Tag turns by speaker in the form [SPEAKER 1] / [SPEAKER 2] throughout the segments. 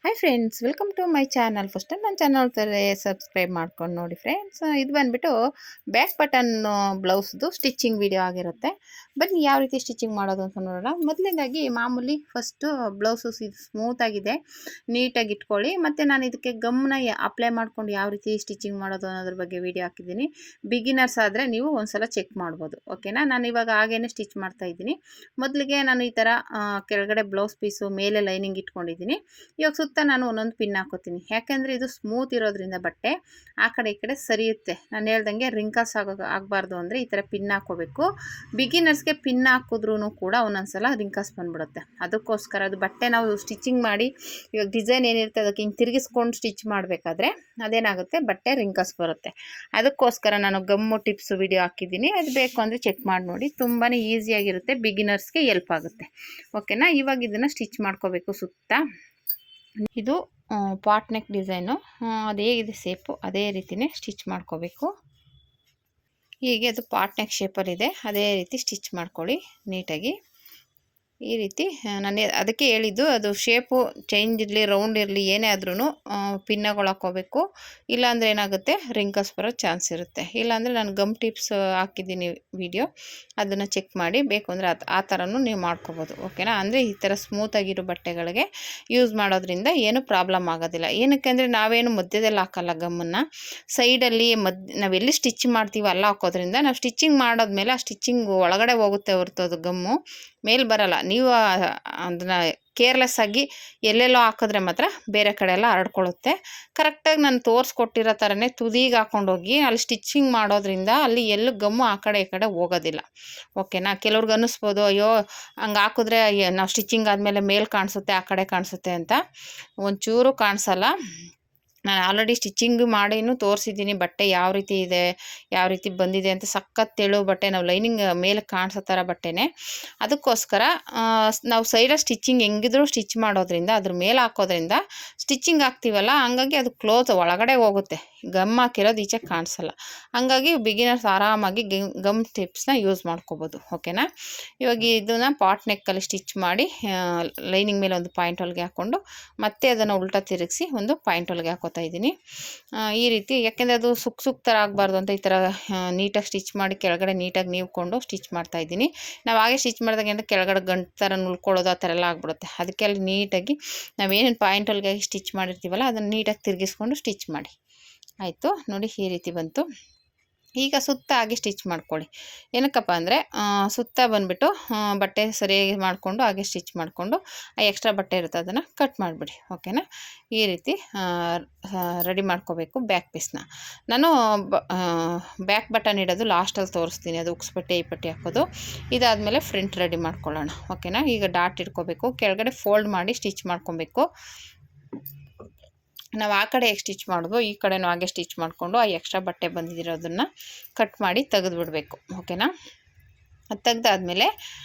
[SPEAKER 1] Hi friends, welcome to my channel. First time ನನ್ನ channel ನೋಡ್ತಾರೆ subscribe ಮಾಡ್ಕೊಂಡು ನೋಡಿ ಫ್ರೆಂಡ್ಸ್. ಇದು ಬಂದುಬಿಟ್ಟು ಬ್ಯಾಕ್ ಬಟನ್ ಬ್ಲೌಸ್ದು ಸ್ಟಿಚಿಂಗ್ ವಿಡಿಯೋ ಆಗಿರುತ್ತೆ. ಬನ್ನಿ ಯಾವ ರೀತಿ ಸ್ಟಿಚಿಂಗ್ ಮಾಡೋದು ಅಂತ ನೋಡೋಣ. ಮೊದಲನೇದಾಗಿ ಮಾಮೂಲಿ ಫಸ್ಟು ಬ್ಲೌಸು ಸ್ಮೂತಾಗಿದೆ, ನೀಟಾಗಿ ಇಟ್ಕೊಳ್ಳಿ. ಮತ್ತು ನಾನು ಇದಕ್ಕೆ ಗಮ್ನ ಅಪ್ಲೈ ಮಾಡ್ಕೊಂಡು ಯಾವ ರೀತಿ ಸ್ಟಿಚಿಂಗ್ ಮಾಡೋದು ಅನ್ನೋದ್ರ ಬಗ್ಗೆ ವಿಡಿಯೋ ಹಾಕಿದ್ದೀನಿ. ಬಿಗಿನರ್ಸ್ ಆದರೆ ನೀವು ಒಂದ್ಸಲ ಚೆಕ್ ಮಾಡ್ಬೋದು, ಓಕೆನಾ. ನಾನು ಇವಾಗ ಹಾಗೇನೆ ಸ್ಟಿಚ್ ಮಾಡ್ತಾಯಿದ್ದೀನಿ. ಮೊದಲಿಗೆ ನಾನು ಈ ಥರ ಕೆಳಗಡೆ ಬ್ಲೌಸ್ ಪೀಸು ಮೇಲೆ ಲೈನಿಂಗ್ ಇಟ್ಕೊಂಡಿದ್ದೀನಿ. ಇವಾಗ ಸುತ್ತ ನಾನು ಒಂದೊಂದು ಪಿನ್ ಹಾಕೋತೀನಿ, ಯಾಕೆಂದರೆ ಇದು ಸ್ಮೂತ್ ಇರೋದ್ರಿಂದ ಬಟ್ಟೆ ಆ ಕಡೆ ಈ ಕಡೆ ಸರಿಯುತ್ತೆ. ನಾನು ಹೇಳ್ದಂಗೆ ರಿಂಕಲ್ಸ್ ಆಗಬಾರ್ದು ಅಂದರೆ ಈ ಥರ ಪಿನ್ ಹಾಕೋಬೇಕು. ಬಿಗಿನರ್ಸ್ಗೆ ಪಿನ್ ಹಾಕಿದ್ರೂ ಕೂಡ ಒಂದೊಂದ್ಸಲ ರಿಂಕಲ್ಸ್ ಬಂದ್ಬಿಡುತ್ತೆ. ಅದಕ್ಕೋಸ್ಕರ ಅದು ಬಟ್ಟೆ ನಾವು ಸ್ಟಿಚಿಂಗ್ ಮಾಡಿ ಇವಾಗ ಡಿಸೈನ್ ಏನಿರುತ್ತೆ ಅದಕ್ಕೆ ಹಿಂಗೆ ತಿರುಗಿಸ್ಕೊಂಡು ಸ್ಟಿಚ್ ಮಾಡಬೇಕಾದ್ರೆ ಅದೇನಾಗುತ್ತೆ, ಬಟ್ಟೆ ರಿಂಕಲ್ಸ್ ಬರುತ್ತೆ. ಅದಕ್ಕೋಸ್ಕರ ನಾನು ಗಮ್ಮು ಟಿಪ್ಸು ವಿಡಿಯೋ ಹಾಕಿದ್ದೀನಿ. ಅದು ಬೇಕು ಅಂದರೆ ಚೆಕ್ ಮಾಡಿ ನೋಡಿ. ತುಂಬಾ ಈಸಿಯಾಗಿರುತ್ತೆ, ಬಿಗಿನರ್ಸ್ಗೆ ಹೆಲ್ಪ್ ಆಗುತ್ತೆ, ಓಕೆನಾ. ಇವಾಗ ಇದನ್ನು ಸ್ಟಿಚ್ ಮಾಡ್ಕೋಬೇಕು ಸುತ್ತ. ಇದು ಪಾಟ್ ನೆಕ್ ಡಿಸೈನು, ಅದು ಹೇಗಿದೆ ಶೇಪು ಅದೇ ರೀತಿಯೇ ಸ್ಟಿಚ್ ಮಾಡ್ಕೋಬೇಕು. ಹೀಗೆ ಅದು ಪಾಟ್ ನೆಕ್ ಶೇಪಲ್ಲಿದೆ, ಅದೇ ರೀತಿ ಸ್ಟಿಚ್ ಮಾಡ್ಕೊಳ್ಳಿ ನೀಟಾಗಿ. ಈ ರೀತಿ ನಾನು ಅದಕ್ಕೆ ಹೇಳಿದ್ದು, ಅದು ಶೇಪು ಚೇಂಜ್ ಇರಲಿ ರೌಂಡ್ ಇರಲಿ ಏನೇ ಆದ್ರೂ ಪಿನ್ನಗಳು ಹಾಕ್ಕೋಬೇಕು. ಇಲ್ಲಾಂದರೆ ಏನಾಗುತ್ತೆ, ರಿಂಕಲ್ಸ್ ಬರೋ ಚಾನ್ಸ್ ಇರುತ್ತೆ. ಇಲ್ಲಾಂದರೆ ನಾನು ಗಮ್ ಟಿಪ್ಸ್ ಹಾಕಿದ್ದೀನಿ ವಿಡಿಯೋ, ಅದನ್ನು ಚೆಕ್ ಮಾಡಿ. ಬೇಕು ಅಂದರೆ ಆ ಥರನೂ ನೀವು ಮಾಡ್ಕೋಬೋದು, ಓಕೆನಾ. ಅಂದರೆ ಈ ಥರ ಸ್ಮೂತಾಗಿರೋ ಬಟ್ಟೆಗಳಿಗೆ ಯೂಸ್ ಮಾಡೋದ್ರಿಂದ ಏನು ಪ್ರಾಬ್ಲಮ್ ಆಗೋದಿಲ್ಲ. ಏನಕ್ಕೆ ಅಂದರೆ ನಾವೇನು ಮಧ್ಯದಲ್ಲಿ ಹಾಕಲ್ಲ ಗಮ್ಮನ್ನು, ಸೈಡಲ್ಲಿ ನಾವೆಲ್ಲಿ ಸ್ಟಿಚ್ ಮಾಡ್ತೀವಿ ಅಲ್ಲ ಹಾಕೋದ್ರಿಂದ ನಾವು ಸ್ಟಿಚಿಂಗ್ ಮಾಡೋದ್ಮೇಲೆ ಆ ಸ್ಟಿಚಿಂಗ್ ಒಳಗಡೆ ಹೋಗುತ್ತೆ ಹೊರತು ಅದು ಗಮ್ಮು ಮೇಲೆ ಬರಲ್ಲ. ನೀವು ಅದನ್ನು ಕೇರ್ಲೆಸ್ ಆಗಿ ಎಲ್ಲೆಲ್ಲೋ ಹಾಕಿದ್ರೆ ಮಾತ್ರ ಬೇರೆ ಕಡೆ ಎಲ್ಲ ಹರಡ್ಕೊಳ್ಳುತ್ತೆ. ಕರೆಕ್ಟಾಗಿ ನಾನು ತೋರಿಸ್ಕೊಟ್ಟಿರೋ ಥರನೇ ತುದಿಗೆ ಹಾಕ್ಕೊಂಡೋಗಿ ಅಲ್ಲಿ ಸ್ಟಿಚಿಂಗ್ ಮಾಡೋದ್ರಿಂದ ಅಲ್ಲಿ ಎಲ್ಲೂ ಗಮ್ಮು ಆ ಕಡೆ ಈ ಕಡೆ ಹೋಗೋದಿಲ್ಲ, ಓಕೆನಾ. ಕೆಲವ್ರಿಗೆ ಅನ್ನಿಸ್ಬೋದು, ಅಯ್ಯೋ ಹಂಗೆ ಹಾಕಿದ್ರೆ ನಾವು ಸ್ಟಿಚಿಂಗ್ ಆದಮೇಲೆ ಮೇಲೆ ಕಾಣಿಸುತ್ತೆ ಆ ಕಡೆ ಕಾಣಿಸುತ್ತೆ ಅಂತ. ಒಂಚೂರು ಕಾಣಿಸಲ್ಲ. ನಾನು ಆಲ್ರೆಡಿ ಸ್ಟಿಚಿಂಗ್ ಮಾಡಿನೂ ತೋರಿಸಿದ್ದೀನಿ ಬಟ್ಟೆ ಯಾವ ರೀತಿ ಇದೆ, ಯಾವ ರೀತಿ ಬಂದಿದೆ ಅಂತ. ಸಖತ್ ತೆಳು ಬಟ್ಟೆ, ನಾವು ಲೈನಿಂಗ್ ಮೇಲೆ ಕಾಣಿಸೋ ಥರ ಬಟ್ಟೆನೇ. ಅದಕ್ಕೋಸ್ಕರ ನಾವು ಸೈಡಲ್ಲಿ ಸ್ಟಿಚಿಂಗ್ ಹೆಂಗಿದ್ರೂ ಸ್ಟಿಚ್ ಮಾಡೋದ್ರಿಂದ ಅದ್ರ ಮೇಲೆ ಹಾಕೋದ್ರಿಂದ ಸ್ಟಿಚಿಂಗ್ ಹಾಕ್ತೀವಲ್ಲ, ಹಂಗಾಗಿ ಅದು ಕ್ಲೋತ್ ಒಳಗಡೆ ಹೋಗುತ್ತೆ, ಗಮ್ ಹಾಕಿರೋದು ಈಚೆ ಕಾಣಿಸಲ್ಲ. ಹಂಗಾಗಿ ಬಿಗಿನರ್ಸ್ ಆರಾಮಾಗಿ ಗಮ್ ಟಿಪ್ಸ್ನ ಯೂಸ್ ಮಾಡ್ಕೋಬೋದು, ಓಕೆನಾ. ಇವಾಗ ಇದನ್ನು ಪಾಟ್ ನೆಕ್ಕಲ್ಲಿ ಸ್ಟಿಚ್ ಮಾಡಿ ಲೈನಿಂಗ್ ಮೇಲೆ ಒಂದು ಪಾಯಿಂಟ್ ಹೊಲಿಗೆ ಹಾಕ್ಕೊಂಡು ಮತ್ತೆ ಅದನ್ನು ಉಲ್ಟಾ ತಿರುಗಿಸಿ ಒಂದು ಪಾಯಿಂಟ್ ಹೊಲಿಗೆ ಹಾಕೋತಾ ಇದ್ದೀನಿ ಈ ರೀತಿ. ಯಾಕೆಂದರೆ ಅದು ಸುಕ್ ಥರ ಆಗಬಾರ್ದು ಅಂತ ಈ ಥರ ನೀಟಾಗಿ ಸ್ಟಿಚ್ ಮಾಡಿ ಕೆಳಗಡೆ ನೀಟಾಗಿ ನೀವ್ಕೊಂಡು ಸ್ಟಿಚ್ ಮಾಡ್ತಾಯಿದ್ದೀನಿ. ನಾವು ಹಾಗೆ ಸ್ಟಿಚ್ ಮಾಡಿದಾಗ ಏನಂದರೆ ಕೆಳಗಡೆ ಗಂಟು ಥರ ನುಲ್ಕೊಳ್ಳೋದು ಆ ಥರ ಎಲ್ಲ ಆಗ್ಬಿಡುತ್ತೆ. ಅದಕ್ಕೆ ಅಲ್ಲಿ ನೀಟಾಗಿ ನಾವೇನೇನು ಪಾಯಿಂಟ್ ಹೊಲಿಗೆ ಸ್ಟಿಚ್ ಮಾಡಿರ್ತೀವಲ್ಲ ಅದನ್ನು ನೀಟಾಗಿ ತಿರುಗಿಸ್ಕೊಂಡು ಸ್ಟಿಚ್ ಮಾಡಿ. ಆಯಿತು ನೋಡಿ, ಈ ರೀತಿ ಬಂತು. ಈಗ ಸುತ್ತ ಹಾಗೆ ಸ್ಟಿಚ್ ಮಾಡ್ಕೊಳ್ಳಿ. ಏನಕ್ಕಪ್ಪ ಅಂದರೆ ಸುತ್ತ ಬಂದುಬಿಟ್ಟು ಬಟ್ಟೆ ಸರಿಯಾಗಿ ಮಾಡಿಕೊಂಡು ಹಾಗೆ ಸ್ಟಿಚ್ ಮಾಡಿಕೊಂಡು ಆ ಎಕ್ಸ್ಟ್ರಾ ಬಟ್ಟೆ ಇರುತ್ತೆ ಅದನ್ನು ಕಟ್ ಮಾಡಿಬಿಡಿ, ಓಕೆನಾ. ಈ ರೀತಿ ರೆಡಿ ಮಾಡ್ಕೋಬೇಕು ಬ್ಯಾಕ್ ಪೀಸ್ನ. ನಾನು ಬ್ಯಾಕ್ ಬಟನ್ ಇಡೋದು ಲಾಸ್ಟಲ್ಲಿ ತೋರಿಸ್ತೀನಿ, ಅದು ಉಕ್ಸ್ ಪಟ್ಟಿ ಈ ಪಟ್ಟಿ ಹಾಕೋದು. ಇದಾದಮೇಲೆ ಫ್ರಂಟ್ ರೆಡಿ ಮಾಡ್ಕೊಳ್ಳೋಣ, ಓಕೆನಾ. ಈಗ ಡಾಟ್ ಇಟ್ಕೋಬೇಕು, ಕೆಳಗಡೆ ಫೋಲ್ಡ್ ಮಾಡಿ ಸ್ಟಿಚ್ ಮಾಡ್ಕೊಬೇಕು. ನಾವು ಆ ಕಡೆ ಹೇಗೆ ಸ್ಟಿಚ್ ಮಾಡೋದು ಈ ಕಡೆನೂ ಹಾಗೆ ಸ್ಟಿಚ್ ಮಾಡಿಕೊಂಡು ಆ ಎಕ್ಸ್ಟ್ರಾ ಬಟ್ಟೆ ಬಂದಿರೋದನ್ನು ಕಟ್ ಮಾಡಿ ತೆಗೆದುಬಿಡಬೇಕು, ಓಕೆನಾ. ಅದು ತೆಗ್ದಾದ್ಮೇಲೆ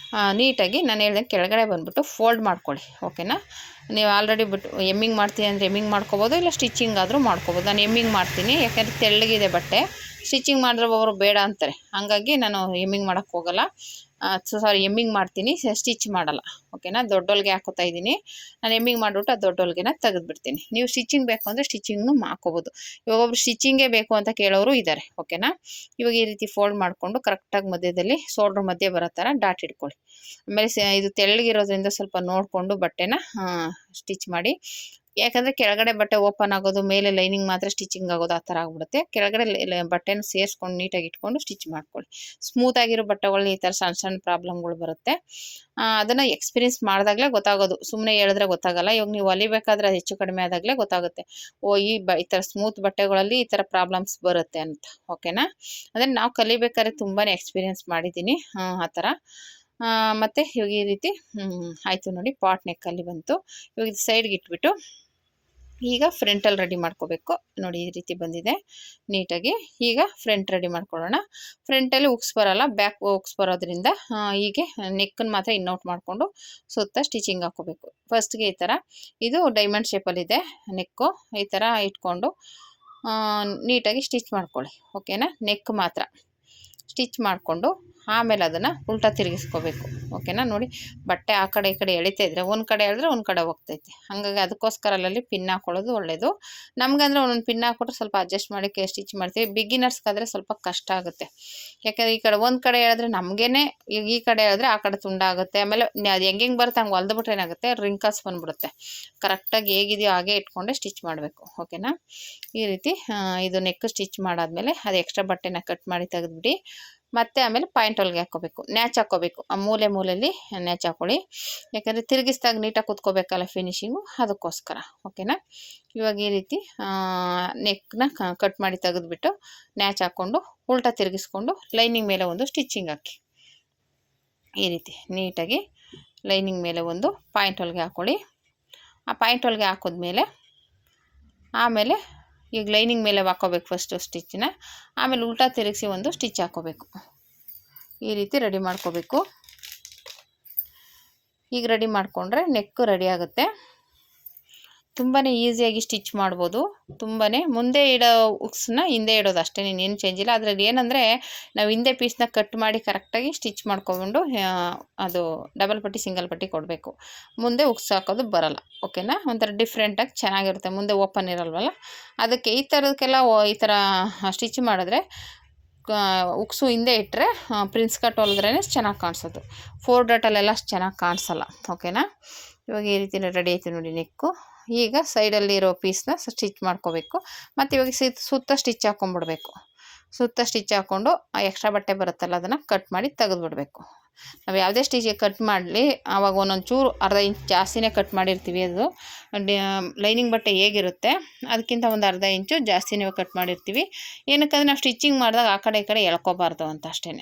[SPEAKER 1] ನೀಟಾಗಿ ನಾನು ಹೇಳ್ದಂಗೆ ಕೆಳಗಡೆ ಬಂದುಬಿಟ್ಟು ಫೋಲ್ಡ್ ಮಾಡ್ಕೊಳ್ಳಿ, ಓಕೆನಾ. ನೀವು ಆಲ್ರೆಡಿ ಎಮ್ಮಿಂಗ್ ಮಾಡ್ತೀನಿ ಅಂದರೆ ಎಮ್ಮಿಂಗ್ ಮಾಡ್ಕೊಬೋದು, ಇಲ್ಲ ಸ್ಟಿಚಿಂಗ್ ಆದರೂ ಮಾಡ್ಕೊಬೋದು. ನಾನು ಎಮ್ಮಿಂಗ್ ಮಾಡ್ತೀನಿ, ಯಾಕೆಂದರೆ ತೆಳ್ಳಗಿದೆ ಬಟ್ಟೆ. ಸ್ಟಿಚಿಂಗ್ ಮಾಡಿದ್ರೆ ಅವರು ಬೇಡ ಅಂತಾರೆ, ಹಾಗಾಗಿ ನಾನು ಎಮ್ಮಿಂಗ್ ಮಾಡೋಕ್ಕೆ ಹೋಗಲ್ಲ. ಎಮ್ಮಿಂಗ್ ಮಾಡ್ತೀನಿ, ಸ್ಟಿಚ್ ಮಾಡಲ್ಲ, ಓಕೆನಾ. ದೊಡ್ಡೊಲ್ಗೆ ಹಾಕೋತಾ ಇದ್ದೀನಿ ನಾನು. ಎಮ್ಮಿಂಗ್ ಮಾಡಿಬಿಟ್ಟು ಆ ದೊಡ್ಡೊಲ್ಗೆನ ತೆಗೆದುಬಿಡ್ತೀನಿ. ನೀವು ಸ್ಟಿಚಿಂಗ್ ಬೇಕು ಅಂದರೆ ಸ್ಟಿಚಿಂಗ್ನು ಹಾಕೋಬೋದು. ಇವಾಗ ಒಬ್ರು ಸ್ಟಿಚಿಂಗೇ ಬೇಕು ಅಂತ ಕೇಳೋರು ಇದ್ದಾರೆ, ಓಕೆನಾ. ಇವಾಗ ಈ ರೀತಿ ಫೋಲ್ಡ್ ಮಾಡಿಕೊಂಡು ಕರೆಕ್ಟಾಗಿ ಮಧ್ಯದಲ್ಲಿ ಶೋಲ್ಡ್ರ್ ಮಧ್ಯೆ ಬರೋ ಥರ ಡಾಟ್ ಇಟ್ಕೊಳ್ಳಿ. ಆಮೇಲೆ ಇದು ತೆಳ್ಳಗಿರೋದ್ರಿಂದ ಸ್ವಲ್ಪ ನೋಡಿಕೊಂಡು ಬಟ್ಟೆನ ಸ್ಟಿಚ್ ಮಾಡಿ. ಯಾಕಂದರೆ ಕೆಳಗಡೆ ಬಟ್ಟೆ ಓಪನ್ ಆಗೋದು, ಮೇಲೆ ಲೈನಿಂಗ್ ಮಾತ್ರ ಸ್ಟಿಚಿಂಗ್ ಆಗೋದು ಆ ಥರ ಆಗ್ಬಿಡುತ್ತೆ. ಕೆಳಗಡೆ ಬಟ್ಟೆನ ಸೇರಿಸ್ಕೊಂಡು ನೀಟಾಗಿ ಇಟ್ಕೊಂಡು ಸ್ಟಿಚ್ ಮಾಡ್ಕೊಳ್ಳಿ. ಸ್ಮೂತಾಗಿರೋ ಬಟ್ಟೆಗಳು ಈ ಥರ ಸಣ್ಣ ಸಣ್ಣ ಪ್ರಾಬ್ಲಮ್ಗಳು ಬರುತ್ತೆ. ಅದನ್ನು ಎಕ್ಸ್ಪೀರಿಯೆನ್ಸ್ ಮಾಡಿದಾಗಲೇ ಗೊತ್ತಾಗೋದು, ಸುಮ್ಮನೆ ಹೇಳಿದ್ರೆ ಗೊತ್ತಾಗಲ್ಲ. ಇವಾಗ ನೀವು ಹೊಲಿಬೇಕಾದ್ರೆ ಹೆಚ್ಚು ಕಡಿಮೆ ಆದಾಗಲೇ ಗೊತ್ತಾಗುತ್ತೆ, ಓ ಈ ಥರ ಸ್ಮೂತ್ ಬಟ್ಟೆಗಳಲ್ಲಿ ಈ ಥರ ಪ್ರಾಬ್ಲಮ್ಸ್ ಬರುತ್ತೆ ಅಂತ, ಓಕೆನಾ. ಅಂದರೆ ನಾವು ಕಲಿಬೇಕಾದ್ರೆ ತುಂಬಾ ಎಕ್ಸ್ಪೀರಿಯೆನ್ಸ್ ಮಾಡಿದ್ದೀನಿ ಆ ಥರ. ಮತ್ತು ಇವಾಗ ಈ ರೀತಿ ಆಯಿತು ನೋಡಿ, ಪಾಟ್ ನೆಕ್ಕಲ್ಲಿ ಬಂತು. ಇವಾಗ ಇದು ಸೈಡ್ಗೆ ಇಟ್ಬಿಟ್ಟು ಈಗ ಫ್ರಂಟಲ್ಲಿ ರೆಡಿ ಮಾಡ್ಕೋಬೇಕು. ನೋಡಿ ಈ ರೀತಿ ಬಂದಿದೆ ನೀಟಾಗಿ. ಈಗ ಫ್ರಂಟ್ ರೆಡಿ ಮಾಡ್ಕೊಳ್ಳೋಣ. ಫ್ರಂಟಲ್ಲಿ ಉಕ್ಸ್ ಬರೋಲ್ಲ, ಬ್ಯಾಕ್ ಉಕ್ಸ್ ಬರೋದ್ರಿಂದ ಹೀಗೆ ನೆಕ್ಕನ್ನು ಮಾತ್ರ ಇನ್ನೌಟ್ ಮಾಡಿಕೊಂಡು ಸುತ್ತ ಸ್ಟಿಚಿಂಗ್ ಹಾಕೋಬೇಕು. ಫಸ್ಟ್ಗೆ ಈ ಥರ ಇದು ಡೈಮಂಡ್ ಶೇಪಲ್ಲಿದೆ ನೆಕ್ಕು, ಈ ಥರ ಇಟ್ಕೊಂಡು ನೀಟಾಗಿ ಸ್ಟಿಚ್ ಮಾಡ್ಕೊಳ್ಳಿ, ಓಕೆನಾ. ನೆಕ್ ಮಾತ್ರ ಸ್ಟಿಚ್ ಮಾಡಿಕೊಂಡು ಆಮೇಲೆ ಅದನ್ನು ಉಲ್ಟಾ ತಿರುಗಿಸ್ಕೋಬೇಕು. ಓಕೆನಾ. ನೋಡಿ ಬಟ್ಟೆ ಆ ಕಡೆ ಈ ಕಡೆ ಎಳಿತಾ ಇದ್ರೆ ಒಂದು ಕಡೆ ಎಳೆದ್ರೆ ಒಂದು ಕಡೆ ಹೋಗ್ತೈತೆ. ಹಾಗಾಗಿ ಅದಕ್ಕೋಸ್ಕರ ಅಲ್ಲಲ್ಲಿ ಪಿನ್ ಹಾಕೊಳ್ಳೋದು ಒಳ್ಳೆಯದು. ನಮಗಂದ್ರೆ ಒಂದೊಂದು ಪಿನ್ ಹಾಕ್ಬಿಟ್ರೆ ಸ್ವಲ್ಪ ಅಡ್ಜಸ್ಟ್ ಮಾಡಿ ಸ್ಟಿಚ್ ಮಾಡ್ತೀವಿ. ಬಿಗಿನರ್ಸ್ಗಾದರೆ ಸ್ವಲ್ಪ ಕಷ್ಟ ಆಗುತ್ತೆ. ಯಾಕಂದರೆ ಈ ಕಡೆ ಒಂದು ಕಡೆ ಎಳೆದ್ರೆ ನಮಗೇನೆ ಈಗ ಈ ಕಡೆ ಎಳೆದ್ರೆ ಆ ಕಡೆ ತುಂಡಾಗುತ್ತೆ. ಆಮೇಲೆ ಅದು ಹೆಂಗೆ ಬರುತ್ತೆ ಹಂಗೆ ಹೊಲ್ದುಬಿಟ್ರೆ ಏನಾಗುತ್ತೆ ರಿಂಕಲ್ಸ್ ಬಂದ್ಬಿಡುತ್ತೆ. ಕರೆಕ್ಟಾಗಿ ಹೇಗಿದೆಯೋ ಹಾಗೆ ಇಟ್ಕೊಂಡೆ ಸ್ಟಿಚ್ ಮಾಡಬೇಕು. ಓಕೆನಾ. ಈ ರೀತಿ ಇದು ನೆಕ್ ಸ್ಟಿಚ್ ಮಾಡಾದ್ಮೇಲೆ ಅದು ಎಕ್ಸ್ಟ್ರಾ ಬಟ್ಟೆನ ಕಟ್ ಮಾಡಿ ತೆಗೆದ್ಬಿಟ್ಟು ಮತ್ತೆ ಆಮೇಲೆ ಪಾಯಿಂಟ್ ಹೊಲಿಗೆ ಹಾಕ್ಕೋಬೇಕು. ನ್ಯಾಚ್ ಹಾಕ್ಕೋಬೇಕು. ಆ ಮೂಲೆಯಲ್ಲಿ ನ್ಯಾಚ್ ಹಾಕ್ಕೊಳ್ಳಿ. ಯಾಕಂದರೆ ತಿರುಗಿಸ್ದಾಗ ನೀಟಾಗಿ ಕುತ್ಕೋಬೇಕಲ್ಲ ಫಿನಿಶಿಂಗು, ಅದಕ್ಕೋಸ್ಕರ. ಓಕೆನಾ. ಇವಾಗ ಈ ರೀತಿ ನೆಕ್ನ ಕಟ್ ಮಾಡಿ ತೆಗೆದ್ಬಿಟ್ಟು ನ್ಯಾಚ್ ಹಾಕ್ಕೊಂಡು ಉಲ್ಟಾ ತಿರುಗಿಸ್ಕೊಂಡು ಲೈನಿಂಗ್ ಮೇಲೆ ಒಂದು ಸ್ಟಿಚಿಂಗ್ ಹಾಕಿ. ಈ ರೀತಿ ನೀಟಾಗಿ ಲೈನಿಂಗ್ ಮೇಲೆ ಒಂದು ಪಾಯಿಂಟ್ ಹೊಲಿಗೆ ಹಾಕ್ಕೊಳ್ಳಿ. ಆ ಪಾಯಿಂಟ್ ಹೊಲಿಗೆ ಹಾಕಿದ್ಮೇಲೆ ಆಮೇಲೆ ಈಗ ಲೈನಿಂಗ್ ಮೇಲೆ ಹಾಕ್ಕೋಬೇಕು ಫಸ್ಟು ಸ್ಟಿಚ್ಚನ್ನ. ಆಮೇಲೆ ಉಲ್ಟಾ ತಿರುಗಿಸಿ ಒಂದು ಸ್ಟಿಚ್ ಹಾಕ್ಕೋಬೇಕು. ಈ ರೀತಿ ರೆಡಿ ಮಾಡ್ಕೋಬೇಕು. ಈಗ ರೆಡಿ ಮಾಡಿಕೊಂಡ್ರೆ ನೆಕ್ಕು ರೆಡಿ ಆಗುತ್ತೆ. ತುಂಬಾ ಈಸಿಯಾಗಿ ಸ್ಟಿಚ್ ಮಾಡ್ಬೋದು. ತುಂಬಾ ಮುಂದೆ ಇಡೋ ಉಕ್ಸನ್ನ ಹಿಂದೆ ಇಡೋದು ಅಷ್ಟೇ, ಏನು ಚೇಂಜ್ ಇಲ್ಲ. ಅದರಲ್ಲಿ ಏನಂದರೆ ನಾವು ಹಿಂದೆ ಪೀಸ್ನ ಕಟ್ ಮಾಡಿ ಕರೆಕ್ಟಾಗಿ ಸ್ಟಿಚ್ ಮಾಡ್ಕೊಂಡು ಅದು ಡಬಲ್ ಪಟ್ಟಿ ಸಿಂಗಲ್ ಪಟ್ಟಿ ಕೊಡಬೇಕು. ಮುಂದೆ ಉಕ್ಸ್ ಹಾಕೋದು ಬರಲ್ಲ. ಓಕೆನಾ. ಒಂಥರ ಡಿಫ್ರೆಂಟಾಗಿ ಚೆನ್ನಾಗಿರುತ್ತೆ. ಮುಂದೆ ಓಪನ್ ಇರಲ್ವಲ್ಲ, ಅದಕ್ಕೆ ಈ ಥರದಕ್ಕೆಲ್ಲ ಈ ಥರ ಸ್ಟಿಚ್ ಮಾಡಿದ್ರೆ ಉಕ್ಸು ಹಿಂದೆ ಇಟ್ಟರೆ ಪ್ರಿನ್ಸ್ ಕಟ್ ಹೊಲಿದ್ರೇ ಚೆನ್ನಾಗಿ ಕಾಣಿಸೋದು. 4 ಡಾಟಲ್ಲೆಲ್ಲ ಚೆನ್ನಾಗಿ ಕಾಣಿಸಲ್ಲ. ಓಕೆನಾ. ಇವಾಗ ಈ ರೀತಿ ರೆಡಿ ಆಯ್ತು ನೋಡಿ ನೆಕ್ಕು. ಈಗ ಸೈಡಲ್ಲಿರೋ ಪೀಸ್ನ ಸ್ಟಿಚ್ ಮಾಡ್ಕೋಬೇಕು. ಮತ್ತು ಇವಾಗ ಸುತ್ತ ಸ್ಟಿಚ್ ಹಾಕ್ಕೊಂಬಿಡ್ಬೇಕು. ಸುತ್ತ ಸ್ಟಿಚ್ ಹಾಕ್ಕೊಂಡು ಆ ಎಕ್ಸ್ಟ್ರಾ ಬಟ್ಟೆ ಬರುತ್ತಲ್ಲ ಅದನ್ನು ಕಟ್ ಮಾಡಿ ತೆಗೆದುಬಿಡ್ಬೇಕು. ನಾವು ಯಾವುದೇ ಸ್ಟಿಚಿಗೆ ಕಟ್ ಮಾಡಲಿ ಆವಾಗ ಒಂದೊಂದು ಚೂರು ಅರ್ಧ ಇಂಚ್ ಜಾಸ್ತಿನೇ ಕಟ್ ಮಾಡಿರ್ತೀವಿ. ಅದು ಲೈನಿಂಗ್ ಬಟ್ಟೆ ಹೇಗಿರುತ್ತೆ ಅದಕ್ಕಿಂತ ಒಂದು ಅರ್ಧ ಇಂಚು ಜಾಸ್ತಿನೇ ಕಟ್ ಮಾಡಿರ್ತೀವಿ. ಏನಕ್ಕಂದರೆ ನಾವು ಸ್ಟಿಚಿಂಗ್ ಮಾಡಿದಾಗ ಆ ಕಡೆ ಈ ಕಡೆ ಎಳ್ಕೊಬಾರ್ದು ಅಂತ ಅಷ್ಟೇ.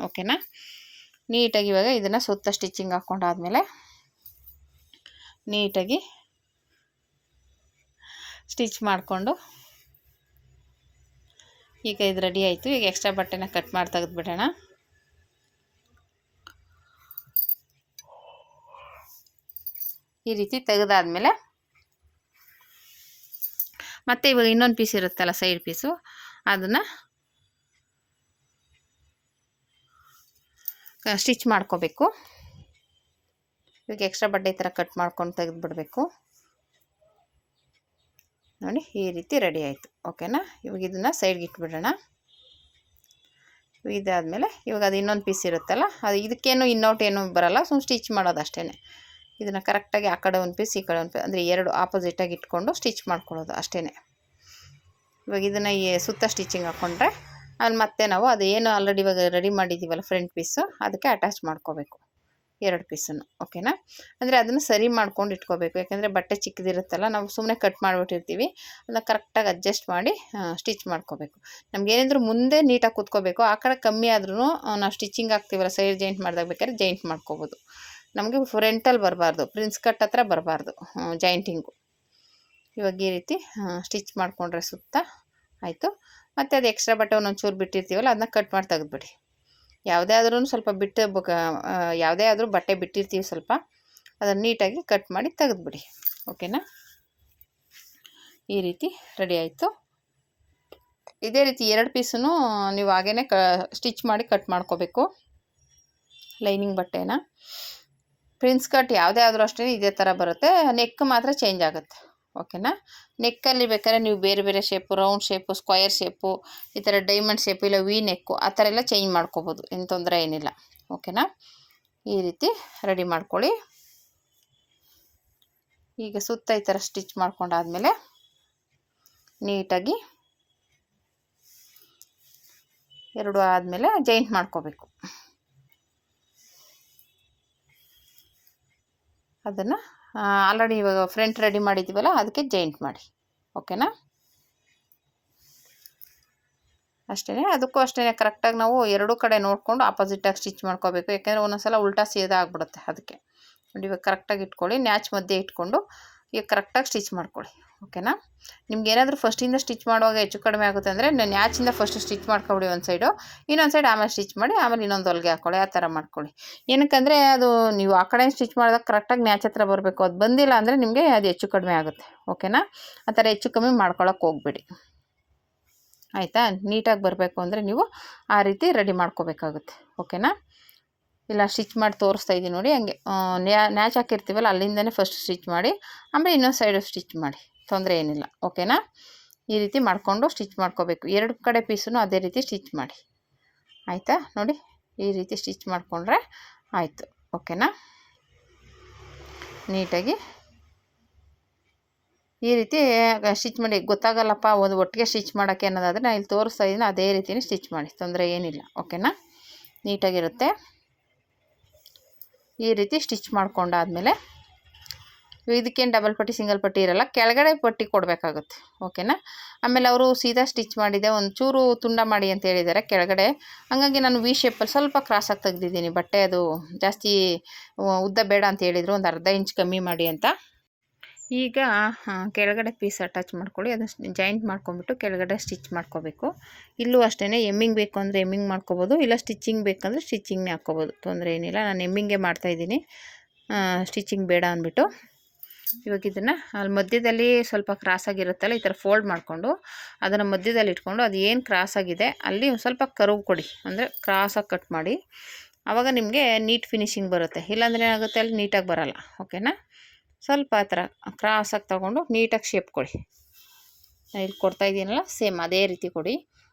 [SPEAKER 1] ಓಕೆನಾ. ನೀಟಾಗಿ ಇವಾಗ ಇದನ್ನು ಸುತ್ತ ಸ್ಟಿಚಿಂಗ್ ಹಾಕ್ಕೊಂಡಾದ್ಮೇಲೆ ನೀಟಾಗಿ ಸ್ಟಿಚ್ ಮಾಡಿಕೊಂಡು ಈಗ ಇದು ರೆಡಿ ಆಯಿತು. ಈಗ ಎಕ್ಸ್ಟ್ರಾ ಬಟ್ಟೆನ ಕಟ್ ಮಾಡಿ ತೆಗೆದುಬಿಡೋಣ. ಈ ರೀತಿ ತೆಗೆದಾದ್ಮೇಲೆ ಮತ್ತೆ ಇವಾಗ ಇನ್ನೊಂದು ಪೀಸ್ ಇರುತ್ತಲ್ಲ ಸೈಡ್ ಪೀಸು, ಅದನ್ನು ಸ್ಟಿಚ್ ಮಾಡ್ಕೋಬೇಕು. ಇವಾಗ ಎಕ್ಸ್ಟ್ರಾ ಬಟ್ಟೆ ಈ ಥರ ಕಟ್ ಮಾಡ್ಕೊಂಡು ತೆಗೆದುಬಿಡಬೇಕು. ನೋಡಿ ಈ ರೀತಿ ರೆಡಿ ಆಯಿತು. ಓಕೆನಾ. ಇವಾಗ ಇದನ್ನು ಸೈಡ್ಗೆ ಇಟ್ಬಿಡೋಣ. ಇದಾದಮೇಲೆ ಇವಾಗ ಅದು ಇನ್ನೊಂದು ಪೀಸ್ ಇರುತ್ತಲ್ಲ, ಅದು ಇದಕ್ಕೇನು ಇನ್ನೌಟ್ ಏನು ಬರೋಲ್ಲ, ಸುಮ್ಮನೆ ಸ್ಟಿಚ್ ಮಾಡೋದು ಅಷ್ಟೇ. ಇದನ್ನು ಕರೆಕ್ಟಾಗಿ ಆ ಕಡೆ ಒಂದು ಪೀಸ್ ಈ ಕಡೆ ಒಂದು ಪೀಸ್ ಅಂದರೆ ಎರಡು ಆಪೋಸಿಟಾಗಿ ಇಟ್ಕೊಂಡು ಸ್ಟಿಚ್ ಮಾಡ್ಕೊಳ್ಳೋದು ಅಷ್ಟೇ. ಇವಾಗ ಇದನ್ನು ಸುತ್ತ ಸ್ಟಿಚಿಂಗ್ ಹಾಕ್ಕೊಂಡ್ರೆ ಅಲ್ಲಿ ಮತ್ತೆ ನಾವು ಅದು ಏನು ಆಲ್ರೆಡಿ ಇವಾಗ ರೆಡಿ ಮಾಡಿದ್ದೀವಲ್ಲ ಫ್ರಂಟ್ ಪೀಸು ಅದಕ್ಕೆ ಅಟ್ಯಾಚ್ ಮಾಡ್ಕೋಬೇಕು 2 ಪೀಸನ್ನು. ಓಕೆನಾ. ಅಂದರೆ ಅದನ್ನು ಸರಿ ಮಾಡ್ಕೊಂಡು ಇಟ್ಕೋಬೇಕು. ಯಾಕೆಂದರೆ ಬಟ್ಟೆ ಚಿಕ್ಕದಿರುತ್ತಲ್ಲ, ನಾವು ಸುಮ್ಮನೆ ಕಟ್ ಮಾಡಿಬಿಟ್ಟಿರ್ತೀವಿ. ಅದನ್ನ ಕರೆಕ್ಟಾಗಿ ಅಡ್ಜಸ್ಟ್ ಮಾಡಿ ಸ್ಟಿಚ್ ಮಾಡ್ಕೋಬೇಕು. ನಮಗೇನಿದ್ರು ಮುಂದೆ ನೀಟಾಗಿ ಕೂತ್ಕೋಬೇಕು. ಆ ಕಡೆ ಕಮ್ಮಿ ಆದ್ರೂ ನಾವು ಸ್ಟಿಚಿಂಗ್ ಹಾಕ್ತೀವಲ್ಲ ಸೈಡ್ ಜಾಯಿಂಟ್ ಮಾಡಿದಾಗ ಬೇಕಾದ್ರೆ ಜಾಯಿಂಟ್ ಮಾಡ್ಕೋಬೋದು. ನಮಗೆ ಫ್ರಂಟಲ್ಲಿ ಬರಬಾರ್ದು, ಪ್ರಿನ್ಸ್ ಕಟ್ ಹತ್ರ ಬರಬಾರ್ದು ಜಾಯಿಂಟಿಂಗು. ಇವಾಗ ಈ ರೀತಿ ಸ್ಟಿಚ್ ಮಾಡಿಕೊಂಡ್ರೆ ಸುತ್ತ ಆಯಿತು. ಮತ್ತು ಅದು ಎಕ್ಸ್ಟ್ರಾ ಬಟ್ಟೆ ಒಂದೊಂದು ಚೂರು ಬಿಟ್ಟಿರ್ತೀವಲ್ಲ ಅದನ್ನ ಕಟ್ ಮಾಡಿ ತೆಗೆದುಬಿಡಿ. ಯಾವುದೇ ಆದ್ರೂ ಸ್ವಲ್ಪ ಯಾವುದೇ ಆದರೂ ಬಟ್ಟೆ ಬಿಟ್ಟಿರ್ತೀವಿ ಸ್ವಲ್ಪ, ಅದನ್ನು ನೀಟಾಗಿ ಕಟ್ ಮಾಡಿ ತೆಗೆದುಬಿಡಿ. ಓಕೆನಾ. ಈ ರೀತಿ ರೆಡಿ ಆಯಿತು. ಇದೇ ರೀತಿ 2 ಪೀಸನ್ನು ನೀವು ಹಾಗೇ ಸ್ಟಿಚ್ ಮಾಡಿ ಕಟ್ ಮಾಡ್ಕೋಬೇಕು ಲೈನಿಂಗ್ ಬಟ್ಟೆನ. ಪ್ರಿನ್ಸ್ ಕಟ್ ಯಾವುದೇ ಆದರೂ ಅಷ್ಟೇ ಇದೇ ಥರ ಬರುತ್ತೆ. ನೆಕ್ ಮಾತ್ರ ಚೇಂಜ್ ಆಗುತ್ತೆ. ಓಕೆನಾ. ನೆಕ್ಕಲ್ಲಿ ಬೇಕಾದ್ರೆ ನೀವು ಬೇರೆ ಬೇರೆ shape, round shape, square shape, ಈ ಥರ ಡೈಮಂಡ್ ಶೇಪು ಇಲ್ಲ ವಿ ನೆಕ್ಕು ಆ ಥರ ಎಲ್ಲ ಚೇಂಜ್ ಮಾಡ್ಕೋಬೋದು. ಏನು ತೊಂದರೆ ಏನಿಲ್ಲ. ಓಕೆನಾ. ಈ ರೀತಿ ರೆಡಿ ಮಾಡ್ಕೊಳ್ಳಿ. ಈಗ ಸುತ್ತ ಈ ಥರ ಸ್ಟಿಚ್ ಮಾಡ್ಕೊಂಡಾದ್ಮೇಲೆ ನೀಟಾಗಿ 2 ಆದಮೇಲೆ ಜಾಯಿಂಟ್ ಮಾಡ್ಕೋಬೇಕು. ಅದನ್ನು ಆಲ್ರೆಡಿ ಇವಾಗ ಫ್ರಂಟ್ ರೆಡಿ ಮಾಡಿದ್ದೀವಲ್ಲ ಅದಕ್ಕೆ ಜಾಯಿಂಟ್ ಮಾಡಿ. ಓಕೆನಾ. ಅಷ್ಟೇ. ಅದಕ್ಕೂ ಅಷ್ಟೇ ಕರೆಕ್ಟಾಗಿ ನಾವು 2 ಕಡೆ ನೋಡಿಕೊಂಡು ಆಪೋಸಿಟಾಗಿ ಸ್ಟಿಚ್ ಮಾಡ್ಕೋಬೇಕು. ಯಾಕೆಂದರೆ ಒಂದೊಂದು ಸಲ ಉಲ್ಟಾ ಸೀದಾ ಆಗಿಬಿಡುತ್ತೆ. ಅದಕ್ಕೆ ನೋಡಿ ಇವಾಗ ಕರೆಕ್ಟಾಗಿ ಇಟ್ಕೊಳ್ಳಿ. ನ್ಯಾಚ್ ಮಧ್ಯೆ ಇಟ್ಕೊಂಡು ಈಗ ಕರೆಕ್ಟಾಗಿ ಸ್ಟಿಚ್ ಮಾಡ್ಕೊಳ್ಳಿ. ಓಕೆನಾ. ನಿಮ್ಗೆ ಏನಾದರೂ ಫಸ್ಟಿಂದ ಸ್ಟಿಚ್ ಮಾಡುವಾಗ ಹೆಚ್ಚು ಕಡಿಮೆ ಆಗುತ್ತೆ ಅಂದರೆ ನ್ಯಾಚಿಂದ ಫಸ್ಟ್ ಸ್ಟಿಚ್ ಮಾಡ್ಕೊಬಿಡಿ ಒಂದು ಸೈಡು, ಇನ್ನೊಂದು ಸೈಡ್ ಆಮೇಲೆ ಸ್ಟಿಚ್ ಮಾಡಿ ಆಮೇಲೆ ಇನ್ನೊಂದು ಹೊಲಿಗೆ ಹಾಕ್ಕೊಳ್ಳಿ. ಆ ಥರ ಮಾಡ್ಕೊಳ್ಳಿ. ಏನಕ್ಕಂದರೆ ಅದು ನೀವು ಆ ಕಡೆ ಸ್ಟಿಚ್ ಮಾಡಿದಾಗ ಕರೆಕ್ಟಾಗಿ ನ್ಯಾಚ್ ಹತ್ರ ಬರಬೇಕು. ಅದು ಬಂದಿಲ್ಲ ಅಂದರೆ ನಿಮಗೆ ಅದು ಹೆಚ್ಚು ಕಡಿಮೆ ಆಗುತ್ತೆ. ಓಕೆನಾ. ಆ ಥರ ಹೆಚ್ಚು ಕಮ್ಮಿ ಮಾಡ್ಕೊಳ್ಳೋಕೆ ಹೋಗಬೇಡಿ. ಆಯಿತಾ. ನೀಟಾಗಿ ಬರಬೇಕು ಅಂದರೆ ನೀವು ಆ ರೀತಿ ರೆಡಿ ಮಾಡ್ಕೋಬೇಕಾಗುತ್ತೆ. ಓಕೆನಾ. ಇಲ್ಲ ಸ್ಟಿಚ್ ಮಾಡಿ ತೋರಿಸ್ತಾ ಇದ್ದೀನಿ ನೋಡಿ. ಹಂಗೆ ನ್ಯಾಚ್ ಹಾಕಿರ್ತೀವಲ್ಲ ಅಲ್ಲಿಂದನೇ ಫಸ್ಟ್ ಸ್ಟಿಚ್ ಮಾಡಿ ಆಮೇಲೆ ಇನ್ನೊಂದು ಸೈಡು ಸ್ಟಿಚ್ ಮಾಡಿ, ತೊಂದರೆ ಏನಿಲ್ಲ. ಓಕೆನಾ? ಈ ರೀತಿ ಮಾಡಿಕೊಂಡು ಸ್ಟಿಚ್ ಮಾಡ್ಕೋಬೇಕು. 2 ಕಡೆ ಪೀಸನ್ನು ಅದೇ ರೀತಿ ಸ್ಟಿಚ್ ಮಾಡಿ. ಆಯಿತಾ? ನೋಡಿ ಈ ರೀತಿ ಸ್ಟಿಚ್ ಮಾಡಿಕೊಂಡ್ರೆ ಆಯಿತು. ಓಕೆನಾ? ನೀಟಾಗಿ ಈ ರೀತಿ ಸ್ಟಿಚ್ ಮಾಡಿ. ಗೊತ್ತಾಗಲ್ಲಪ್ಪ ಒಂದು ಒಟ್ಟಿಗೆ ಸ್ಟಿಚ್ ಮಾಡೋಕ್ಕೆ ಅನ್ನೋದಾದರೆ ನಾನು ಇಲ್ಲಿ ತೋರಿಸ್ತಾ ಇದ್ದೀನಿ, ಅದೇ ರೀತಿಯೇ ಸ್ಟಿಚ್ ಮಾಡಿ, ತೊಂದರೆ ಏನಿಲ್ಲ. ಓಕೆನಾ? ನೀಟಾಗಿರುತ್ತೆ. ಈ ರೀತಿ ಸ್ಟಿಚ್ ಮಾಡ್ಕೊಂಡಾದಮೇಲೆ ಇದಕ್ಕೇನು ಡಬಲ್ ಪಟ್ಟಿ ಸಿಂಗಲ್ ಪಟ್ಟಿ ಇರಲ್ಲ, ಕೆಳಗಡೆ ಪಟ್ಟಿ ಕೊಡಬೇಕಾಗುತ್ತೆ. ಓಕೆನಾ? ಆಮೇಲೆ ಅವರು ಸೀದಾ ಸ್ಟಿಚ್ ಮಾಡಿದೆ, ಒಂಚೂರು ತುಂಡ ಮಾಡಿ ಅಂತ ಹೇಳಿದ್ದಾರೆ ಕೆಳಗಡೆ. ಹಾಗಾಗಿ ನಾನು ವಿ ಶೇಪಲ್ಲಿ ಸ್ವಲ್ಪ ಕ್ರಾಸಾಗಿ ತೆಗೆದಿದ್ದೀನಿ. ಬಟ್ಟೆ ಅದು ಜಾಸ್ತಿ ಉದ್ದ ಬೇಡ ಅಂತ ಹೇಳಿದರು, ಒಂದು ಅರ್ಧ ಇಂಚ್ ಕಮ್ಮಿ ಮಾಡಿ ಅಂತ. ಈಗ ಕೆಳಗಡೆ ಪೀಸ್ ಅಟ್ಯಾಚ್ ಮಾಡ್ಕೊಳ್ಳಿ. ಅದನ್ನು ಜಾಯಿಂಟ್ ಮಾಡ್ಕೊಂಬಿಟ್ಟು ಕೆಳಗಡೆ ಸ್ಟಿಚ್ ಮಾಡ್ಕೋಬೇಕು. ಇಲ್ಲೂ ಅಷ್ಟೇ, ಎಮ್ಮಿಂಗ್ ಬೇಕು ಅಂದರೆ ಎಮ್ಮಿಂಗ್ ಮಾಡ್ಕೋಬೋದು, ಇಲ್ಲ ಸ್ಟಿಚಿಂಗ್ ಬೇಕಂದರೆ ಸ್ಟಿಚಿಂಗ್ನೇ ಹಾಕ್ಕೋಬೋದು, ತೊಂದರೆ ಏನಿಲ್ಲ. ನಾನು ಎಮ್ಮಿಂಗೇ ಮಾಡ್ತಾಯಿದ್ದೀನಿ, ಸ್ಟಿಚಿಂಗ್ ಬೇಡ ಅಂದ್ಬಿಟ್ಟು. ಇವಾಗ ಇದನ್ನು ಅಲ್ಲಿ ಮಧ್ಯದಲ್ಲಿ ಸ್ವಲ್ಪ ಕ್ರಾಸಾಗಿರುತ್ತಲ್ಲ, ಈ ಥರ ಫೋಲ್ಡ್ ಮಾಡಿಕೊಂಡು ಅದನ್ನು ಮಧ್ಯದಲ್ಲಿ ಇಟ್ಕೊಂಡು ಅದು ಏನು ಕ್ರಾಸಾಗಿದೆ ಅಲ್ಲಿ ಒಂದು ಸ್ವಲ್ಪ ಕರ್ವ್ ಕೊಡಿ, ಅಂದರೆ ಕ್ರಾಸಾಗಿ ಕಟ್ ಮಾಡಿ. ಆವಾಗ ನಿಮಗೆ ನೀಟ್ ಫಿನಿಶಿಂಗ್ ಬರುತ್ತೆ. ಇಲ್ಲಾಂದರೆ ಏನಾಗುತ್ತೆ, ಅಲ್ಲಿ ನೀಟಾಗಿ ಬರೋಲ್ಲ. ಓಕೆನಾ? ಸ್ವಲ್ಪ ಆ ಥರ ಕ್ರಾಸಾಗಿ ತೊಗೊಂಡು ನೀಟಾಗಿ ಶೇಪ್ ಕೊಡಿ. ಇಲ್ಲಿ ಕೊಡ್ತಾಯಿದ್ದೀನಲ್ಲ ಸೇಮ್ ಅದೇ ರೀತಿ ಕೊಡಿ.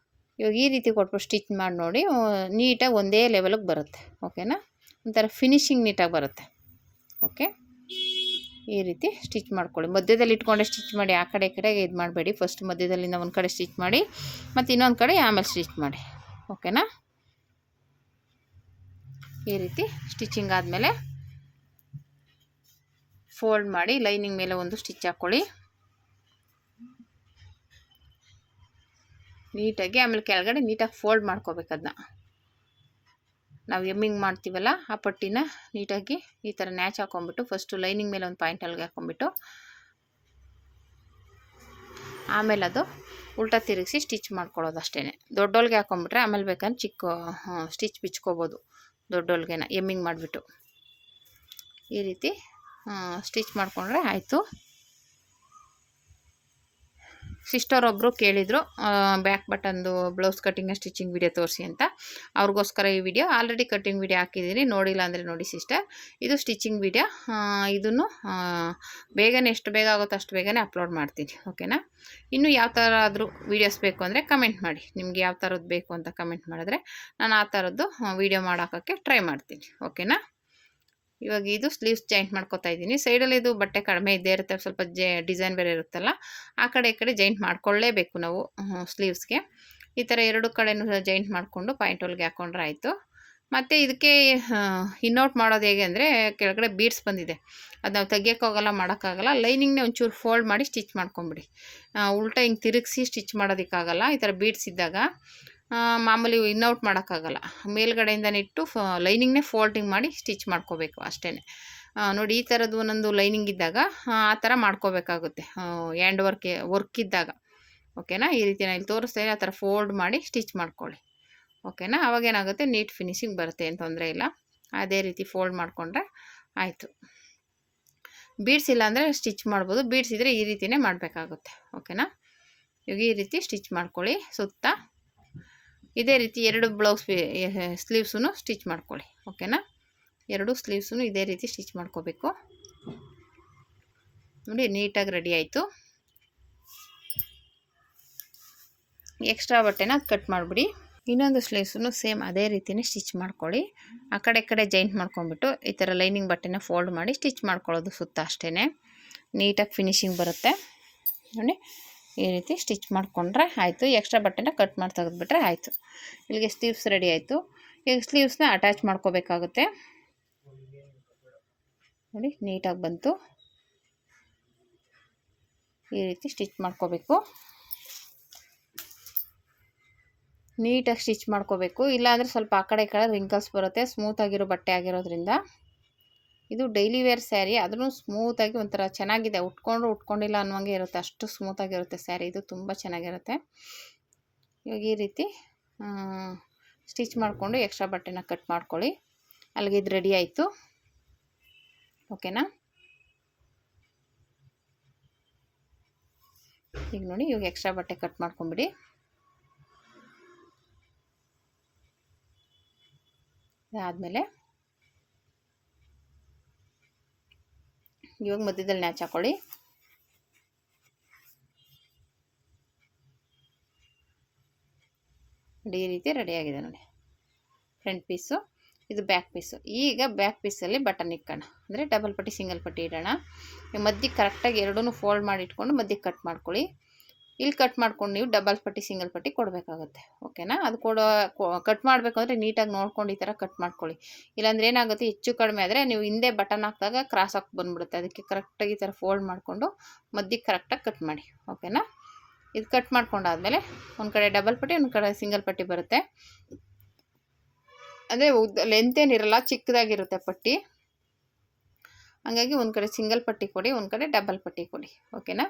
[SPEAKER 1] ಇವಾಗ ಈ ರೀತಿ ಕೊಟ್ಬಿಟ್ಟು ಸ್ಟಿಚ್ ಮಾಡಿ ನೋಡಿ, ನೀಟಾಗಿ ಒಂದೇ ಲೆವೆಲಿಗೆ ಬರುತ್ತೆ. ಓಕೆನಾ? ಒಂಥರ ಫಿನಿಶಿಂಗ್ ನೀಟಾಗಿ ಬರುತ್ತೆ. ಓಕೆ, ಈ ರೀತಿ ಸ್ಟಿಚ್ ಮಾಡ್ಕೊಳ್ಳಿ. ಮಧ್ಯದಲ್ಲಿ ಇಟ್ಕೊಂಡೆ ಸ್ಟಿಚ್ ಮಾಡಿ, ಆ ಕಡೆ ಈ ಕಡೆಗೆ ಇದು ಮಾಡಬೇಡಿ. ಫಸ್ಟ್ ಮಧ್ಯದಲ್ಲಿಂದ ಒಂದು ಕಡೆ ಸ್ಟಿಚ್ ಮಾಡಿ ಮತ್ತು ಇನ್ನೊಂದು ಕಡೆ ಆಮೇಲೆ ಸ್ಟಿಚ್ ಮಾಡಿ. ಓಕೆನಾ? ಈ ರೀತಿ ಸ್ಟಿಚಿಂಗ್ ಆದಮೇಲೆ ಫೋಲ್ಡ್ ಮಾಡಿ ಲೈನಿಂಗ್ ಮೇಲೆ ಒಂದು ಸ್ಟಿಚ್ ಹಾಕ್ಕೊಳ್ಳಿ ನೀಟಾಗಿ. ಆಮೇಲೆ ಕೆಳಗಡೆ ನೀಟಾಗಿ ಫೋಲ್ಡ್ ಮಾಡ್ಕೋಬೇಕು. ಅದನ್ನ ನಾವು ಎಮ್ಮಿಂಗ್ ಮಾಡ್ತೀವಲ್ಲ ಆ ಪಟ್ಟಿನ ನೀಟಾಗಿ ಈ ಥರ ನ್ಯಾಚ್ ಹಾಕ್ಕೊಂಬಿಟ್ಟು ಫಸ್ಟು ಲೈನಿಂಗ್ ಮೇಲೆ ಒಂದು ಪಾಯಿಂಟ್ ಅಲ್ಲಿಗೆ ಹಾಕ್ಕೊಂಬಿಟ್ಟು ಆಮೇಲೆ ಅದು ಉಲ್ಟಾ ತಿರುಗಿಸಿ ಸ್ಟಿಚ್ ಮಾಡ್ಕೊಳ್ಳೋದು ಅಷ್ಟೇ. ದೊಡ್ಡೋಲ್ಗೆ ಹಾಕ್ಕೊಂಬಿಟ್ರೆ ಆಮೇಲೆ ಬೇಕಂದ್ರೆ ಚಿಕ್ಕ ಸ್ಟಿಚ್ ಬಿಚ್ಕೋಬೋದು. ದೊಡ್ಡೋಲ್ಗೆನ ಎಮ್ಮಿಂಗ್ ಮಾಡಿಬಿಟ್ಟು ಈ ರೀತಿ ಸ್ಟಿಚ್ ಮಾಡಿಕೊಂಡ್ರೆ ಆಯಿತು. ಸಿಸ್ಟರ್ ಒಬ್ಬರು ಕೇಳಿದರು ಬ್ಯಾಕ್ ಬಟನ್ದು ಬ್ಲೌಸ್ ಕಟ್ಟಿಂಗ್ ಸ್ಟಿಚಿಂಗ್ ವಿಡಿಯೋ ತೋರಿಸಿ ಅಂತ. ಅವ್ರಿಗೋಸ್ಕರ ಈ ವಿಡಿಯೋ ಆಲ್ರೆಡಿ ಕಟ್ಟಿಂಗ್ ವಿಡಿಯೋ ಹಾಕಿದ್ದೀನಿ, ನೋಡಿಲ್ಲ ಅಂದರೆ ನೋಡಿ ಸಿಸ್ಟರ್. ಇದು ಸ್ಟಿಚಿಂಗ್ ವಿಡಿಯೋ. ಇದನ್ನು ಬೇಗನೆ ಎಷ್ಟು ಬೇಗ ಆಗುತ್ತೋ ಅಷ್ಟು ಬೇಗನೆ ಅಪ್ಲೋಡ್ ಮಾಡ್ತೀನಿ. ಓಕೆನಾ? ಇನ್ನು ಯಾವ ಥರ ಆದರೂ ವೀಡಿಯೋಸ್ ಬೇಕು ಅಂದರೆ ಕಮೆಂಟ್ ಮಾಡಿ. ನಿಮ್ಗೆ ಯಾವ ಥರದ್ದು ಬೇಕು ಅಂತ ಕಮೆಂಟ್ ಮಾಡಿದ್ರೆ ನಾನು ಆ ಥರದ್ದು ವೀಡಿಯೋ ಮಾಡೋಕ್ಕೆ ಟ್ರೈ ಮಾಡ್ತೀನಿ. ಓಕೆನಾ? ಇವಾಗ ಇದು ಸ್ಲೀವ್ಸ್ ಜಾಯಿಂಟ್ ಮಾಡ್ಕೊತಾ ಇದ್ದೀನಿ. ಸೈಡಲ್ಲಿ ಇದು ಬಟ್ಟೆ ಕಡಿಮೆ ಇದ್ದೇ ಇರುತ್ತೆ, ಸ್ವಲ್ಪ ಡಿಸೈನ್ ಬೇರೆ ಇರುತ್ತಲ್ಲ, ಆ ಕಡೆ ಈ ಕಡೆ ಜಾಯಿಂಟ್ ಮಾಡ್ಕೊಳ್ಳೇಬೇಕು ನಾವು ಸ್ಲೀವ್ಸ್ಗೆ. ಈ ಥರ 2 ಕಡೆನೂ ಜಾಯಿಂಟ್ ಮಾಡಿಕೊಂಡು ಪಾಯಿಂಟ್ ಹೊಲ್ಗೆ ಹಾಕ್ಕೊಂಡ್ರೆ ಆಯಿತು. ಮತ್ತು ಇದಕ್ಕೆ ಇನ್ಔಟ್ ಮಾಡೋದು ಹೇಗೆ ಅಂದರೆ, ಕೆಳಗಡೆ ಬೀಡ್ಸ್ ಬಂದಿದೆ, ಅದು ನಾವು ತೆಗಿಯೋಕ್ಕಾಗಲ್ಲ, ಮಾಡೋಕ್ಕಾಗಲ್ಲ. ಲೈನಿಂಗ್ನೇ ಒಂಚೂರು ಫೋಲ್ಡ್ ಮಾಡಿ ಸ್ಟಿಚ್ ಮಾಡ್ಕೊಂಬಿಡಿ. ಉಲ್ಟಾ ಹಿಂಗೆ ತಿರುಗಿಸಿ ಸ್ಟಿಚ್ ಮಾಡೋದಕ್ಕಾಗಲ್ಲ. ಈ ಥರ ಬೀಡ್ಸ್ ಇದ್ದಾಗ ಮಾಮೂಲಿ ಇನ್ಔಟ್ ಮಾಡೋಕ್ಕಾಗಲ್ಲ. ಮೇಲ್ಗಡೆಯಿಂದನೇ ಇಟ್ಟು ಲೈನಿಂಗ್ನೇ ಫೋಲ್ಡಿಂಗ್ ಮಾಡಿ ಸ್ಟಿಚ್ ಮಾಡ್ಕೋಬೇಕು ಅಷ್ಟೇ. ನೋಡಿ ಈ ಥರದ್ದು ಒಂದೊಂದು ಲೈನಿಂಗ್ ಇದ್ದಾಗ ಆ ಥರ ಮಾಡ್ಕೋಬೇಕಾಗುತ್ತೆ ಹ್ಯಾಂಡ್ ವರ್ಕ್ ಇದ್ದಾಗ. ಓಕೆನಾ? ಈ ರೀತಿ ನಾನು ಇಲ್ಲಿ ತೋರಿಸ್ತಾ ಇದ್ದೀನಿ, ಆ ಥರ ಫೋಲ್ಡ್ ಮಾಡಿ ಸ್ಟಿಚ್ ಮಾಡ್ಕೊಳ್ಳಿ. ಓಕೆನಾ? ಅವಾಗೇನಾಗುತ್ತೆ, ನೀಟ್ ಫಿನಿಶಿಂಗ್ ಬರುತ್ತೆ, ಏನು ತೊಂದರೆ ಇಲ್ಲ. ಅದೇ ರೀತಿ ಫೋಲ್ಡ್ ಮಾಡಿಕೊಂಡ್ರೆ ಆಯಿತು. ಬೀಡ್ಸ್ ಇಲ್ಲ ಅಂದರೆ ಸ್ಟಿಚ್ ಮಾಡ್ಬೋದು, ಬೀಡ್ಸ್ ಇದ್ದರೆ ಈ ರೀತಿಯೇ ಮಾಡಬೇಕಾಗುತ್ತೆ. ಓಕೆನಾ? ಇವಾಗ ಈ ರೀತಿ ಸ್ಟಿಚ್ ಮಾಡ್ಕೊಳ್ಳಿ ಸುತ್ತ. ಇದೇ ರೀತಿ 2 ಬ್ಲೌಸ್ ಸ್ಲೀವ್ಸೂ ಸ್ಟಿಚ್ ಮಾಡ್ಕೊಳ್ಳಿ. ಓಕೆನಾ? 2 ಸ್ಲೀವ್ಸೂ ಇದೇ ರೀತಿ ಸ್ಟಿಚ್ ಮಾಡ್ಕೋಬೇಕು. ನೋಡಿ ನೀಟಾಗಿ ರೆಡಿ ಆಯಿತು. ಎಕ್ಸ್ಟ್ರಾ ಬಟ್ಟೆನ ಕಟ್ ಮಾಡಿಬಿಡಿ. ಇನ್ನೊಂದು ಸ್ಲೀವ್ಸೂ ಸೇಮ್ ಅದೇ ರೀತಿಯೇ ಸ್ಟಿಚ್ ಮಾಡ್ಕೊಳ್ಳಿ. ಆ ಕಡೆ ಜಾಯಿಂಟ್ ಮಾಡ್ಕೊಂಬಿಟ್ಟು ಈ ಥರ ಲೈನಿಂಗ್ ಬಟ್ಟೆನ ಫೋಲ್ಡ್ ಮಾಡಿ ಸ್ಟಿಚ್ ಮಾಡ್ಕೊಳ್ಳೋದು ಸುತ್ತ ಅಷ್ಟೇ. ನೀಟಾಗಿ ಫಿನಿಶಿಂಗ್ ಬರುತ್ತೆ. ನೋಡಿ ಈ ರೀತಿ ಸ್ಟಿಚ್ ಮಾಡಿಕೊಂಡ್ರೆ ಆಯಿತು. ಎಕ್ಸ್ಟ್ರಾ ಬಟ್ಟೆನ ಕಟ್ ಮಾಡಿ ತೆಗೆದುಬಿಟ್ರೆ ಆಯಿತು. ಇಲ್ಲಿಗೆ ಸ್ಲೀವ್ಸ್ ರೆಡಿ ಆಯಿತು. ಈಗ ಸ್ಲೀವ್ಸ್ನ ಅಟ್ಯಾಚ್ ಮಾಡ್ಕೋಬೇಕಾಗುತ್ತೆ. ನೋಡಿ ನೀಟಾಗಿ ಬಂತು. ಈ ರೀತಿ ಸ್ಟಿಚ್ ಮಾಡ್ಕೋಬೇಕು. ನೀಟಾಗಿ ಸ್ಟಿಚ್ ಮಾಡ್ಕೋಬೇಕು, ಇಲ್ಲಾಂದರೆ ಸ್ವಲ್ಪ ಆ ಕಡೆ ಈ ಕಡೆ ರಿಂಕಲ್ಸ್ ಬರುತ್ತೆ. ಸ್ಮೂತಾಗಿರೋ ಬಟ್ಟೆ ಆಗಿರೋದ್ರಿಂದ ಇದು ಡೈಲಿ ವೇರ್ ಸ್ಯಾರಿ, ಅದನ್ನು ಸ್ಮೂತಾಗಿ ಒಂಥರ ಚೆನ್ನಾಗಿದೆ. ಉಟ್ಕೊಂಡಿಲ್ಲ ಅನ್ನೋಂಗೆ ಇರುತ್ತೆ, ಅಷ್ಟು ಸ್ಮೂತಾಗಿರುತ್ತೆ ಸ್ಯಾರಿ. ಇದು ತುಂಬ ಚೆನ್ನಾಗಿರುತ್ತೆ. ಇವಾಗ ಈ ರೀತಿ ಸ್ಟಿಚ್ ಮಾಡಿಕೊಂಡು ಎಕ್ಸ್ಟ್ರಾ ಬಟ್ಟೆನ ಕಟ್ ಮಾಡ್ಕೊಳ್ಳಿ. ಅಲ್ಲಿಗೆ ಇದು ರೆಡಿ ಆಯಿತು. ಓಕೆನಾ? ಈಗ ನೋಡಿ, ಇವಾಗ ಎಕ್ಸ್ಟ್ರಾ ಬಟ್ಟೆ ಕಟ್ ಮಾಡ್ಕೊಂಬಿಡಿ. ಅದಾದಮೇಲೆ ಇವಾಗ ಮಧ್ಯದಲ್ಲಿ ನ್ಯಾಚ್ ಹಾಕೊಳ್ಳಿ. ಈ ರೀತಿ ರೆಡಿಯಾಗಿದೆ ನೋಡಿ ಫ್ರಂಟ್ ಪೀಸು. ಇದು ಬ್ಯಾಕ್ ಪೀಸು. ಈಗ ಬ್ಯಾಕ್ ಪೀಸಲ್ಲಿ ಬಟನ್ ಇಕ್ಕೋಣ, ಅಂದರೆ ಡಬಲ್ ಪಟ್ಟಿ ಸಿಂಗಲ್ ಪಟ್ಟಿ ಇಡೋಣ. ಮಧ್ಯಕ್ಕೆ ಕರೆಕ್ಟಾಗಿ ಎರಡೂ ಫೋಲ್ಡ್ ಮಾಡಿ ಇಟ್ಕೊಂಡು ಮಧ್ಯಕ್ಕೆ ಕಟ್ ಮಾಡ್ಕೊಳ್ಳಿ. ಇಲ್ಲಿ ಕಟ್ ಮಾಡ್ಕೊಂಡು ನೀವು ಡಬಲ್ ಪಟ್ಟಿ ಸಿಂಗಲ್ ಪಟ್ಟಿ ಕೊಡಬೇಕಾಗುತ್ತೆ. ಓಕೆನಾ? ಅದು ಕಟ್ ಮಾಡಬೇಕು ಅಂದರೆ ನೀಟಾಗಿ ನೋಡ್ಕೊಂಡು ಈ ಥರ ಕಟ್ ಮಾಡ್ಕೊಳ್ಳಿ. ಇಲ್ಲಾಂದ್ರೆ ಏನಾಗುತ್ತೆ, ಹೆಚ್ಚು ಕಡಿಮೆ ಆದರೆ ನೀವು ಹಿಂದೆ ಬಟನ್ ಹಾಕಿದಾಗ ಕ್ರಾಸ್ ಹಾಕಿ ಬಂದುಬಿಡುತ್ತೆ. ಅದಕ್ಕೆ ಕರೆಕ್ಟಾಗಿ ಈ ಥರ ಫೋಲ್ಡ್ ಮಾಡಿಕೊಂಡು ಮಧ್ಯಕ್ಕೆ ಕರೆಕ್ಟಾಗಿ ಕಟ್ ಮಾಡಿ. ಓಕೆನಾ? ಇದು ಕಟ್ ಮಾಡ್ಕೊಂಡಾದ್ಮೇಲೆ ಒಂದು ಕಡೆ ಡಬಲ್ ಪಟ್ಟಿ, ಒಂದು ಕಡೆ ಸಿಂಗಲ್ ಪಟ್ಟಿ ಬರುತ್ತೆ. ಅಂದರೆ ಲೆಂತ್ ಏನಿರಲ್ಲ, ಚಿಕ್ಕದಾಗಿರುತ್ತೆ ಪಟ್ಟಿ. ಹಾಗಾಗಿ ಒಂದು ಕಡೆ ಸಿಂಗಲ್ ಪಟ್ಟಿ ಕೊಡಿ, ಒಂದು ಕಡೆ ಡಬಲ್ ಪಟ್ಟಿ ಕೊಡಿ. ಓಕೆನಾ?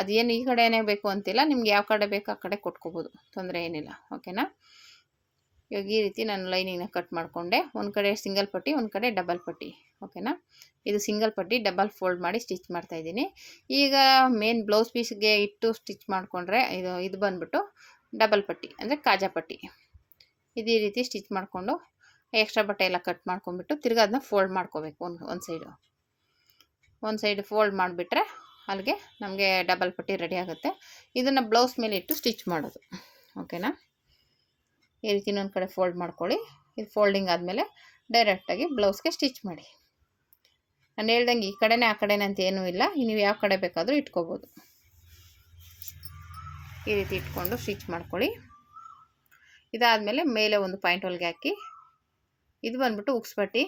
[SPEAKER 1] ಅದೇನು ಈ ಕಡೆನೇ ಬೇಕು ಅಂತಿಲ್ಲ, ನಿಮ್ಗೆ ಯಾವ ಕಡೆ ಬೇಕು ಆ ಕಡೆ ಕೊಟ್ಕೋಬೋದು, ತೊಂದರೆ ಏನಿಲ್ಲ. ಓಕೆನಾ? ಇವಾಗ ಈ ರೀತಿ ನಾನು ಲೈನಿಂಗ್ನ ಕಟ್ ಮಾಡಿಕೊಂಡೆ. ಒಂದು ಕಡೆ ಸಿಂಗಲ್ ಪಟ್ಟಿ, ಒಂದು ಕಡೆ ಡಬಲ್ ಪಟ್ಟಿ. ಓಕೆನಾ? ಇದು ಸಿಂಗಲ್ ಪಟ್ಟಿ ಡಬಲ್ ಫೋಲ್ಡ್ ಮಾಡಿ ಸ್ಟಿಚ್ ಮಾಡ್ತಾಯಿದ್ದೀನಿ. ಈಗ ಮೇನ್ ಬ್ಲೌಸ್ ಪೀಸ್ಗೆ ಇಟ್ಟು ಸ್ಟಿಚ್ ಮಾಡಿಕೊಂಡ್ರೆ ಇದು ಬಂದುಬಿಟ್ಟು ಡಬಲ್ ಪಟ್ಟಿ, ಅಂದರೆ ಕಾಜಾ ಪಟ್ಟಿ. ಇದೇ ರೀತಿ ಸ್ಟಿಚ್ ಮಾಡಿಕೊಂಡು ಎಕ್ಸ್ಟ್ರಾ ಬಟ್ಟೆ ಎಲ್ಲ ಕಟ್ ಮಾಡ್ಕೊಂಡ್ಬಿಟ್ಟು ತಿರ್ಗಿ ಅದನ್ನ ಫೋಲ್ಡ್ ಮಾಡ್ಕೋಬೇಕು. ಒಂದು ಸೈಡು ಫೋಲ್ಡ್ ಮಾಡಿಬಿಟ್ರೆ ಅಲ್ಲಿಗೆ ನಮಗೆ ಡಬಲ್ ಪಟ್ಟಿ ರೆಡಿ ಆಗುತ್ತೆ. ಇದನ್ನು ಬ್ಲೌಸ್ ಮೇಲೆ ಇಟ್ಟು ಸ್ಟಿಚ್ ಮಾಡೋದು. ಓಕೆನಾ? ಈ ರೀತಿ ಇನ್ನೊಂದು ಕಡೆ ಫೋಲ್ಡ್ ಮಾಡ್ಕೊಳ್ಳಿ. ಇದು ಫೋಲ್ಡಿಂಗ್ ಆದಮೇಲೆ ಡೈರೆಕ್ಟಾಗಿ ಬ್ಲೌಸ್ಗೆ ಸ್ಟಿಚ್ ಮಾಡಿ. ನಾನು ಹೇಳ್ದಂಗೆ ಈ ಕಡೆನೇ ಆ ಕಡೆನೇ ಅಂತ ಏನೂ ಇಲ್ಲ, ನೀವು ಯಾವ ಕಡೆ ಬೇಕಾದರೂ ಇಟ್ಕೋಬೋದು. ಈ ರೀತಿ ಇಟ್ಕೊಂಡು ಸ್ಟಿಚ್ ಮಾಡ್ಕೊಳ್ಳಿ. ಇದಾದಮೇಲೆ ಮೇಲೆ ಒಂದು ಪಾಯಿಂಟ್ ಹೊಲಿಗೆ ಹಾಕಿ, ಇದು ಬಂದ್ಬಿಟ್ಟು ಉಕ್ಸ್ ಪಟ್ಟಿ.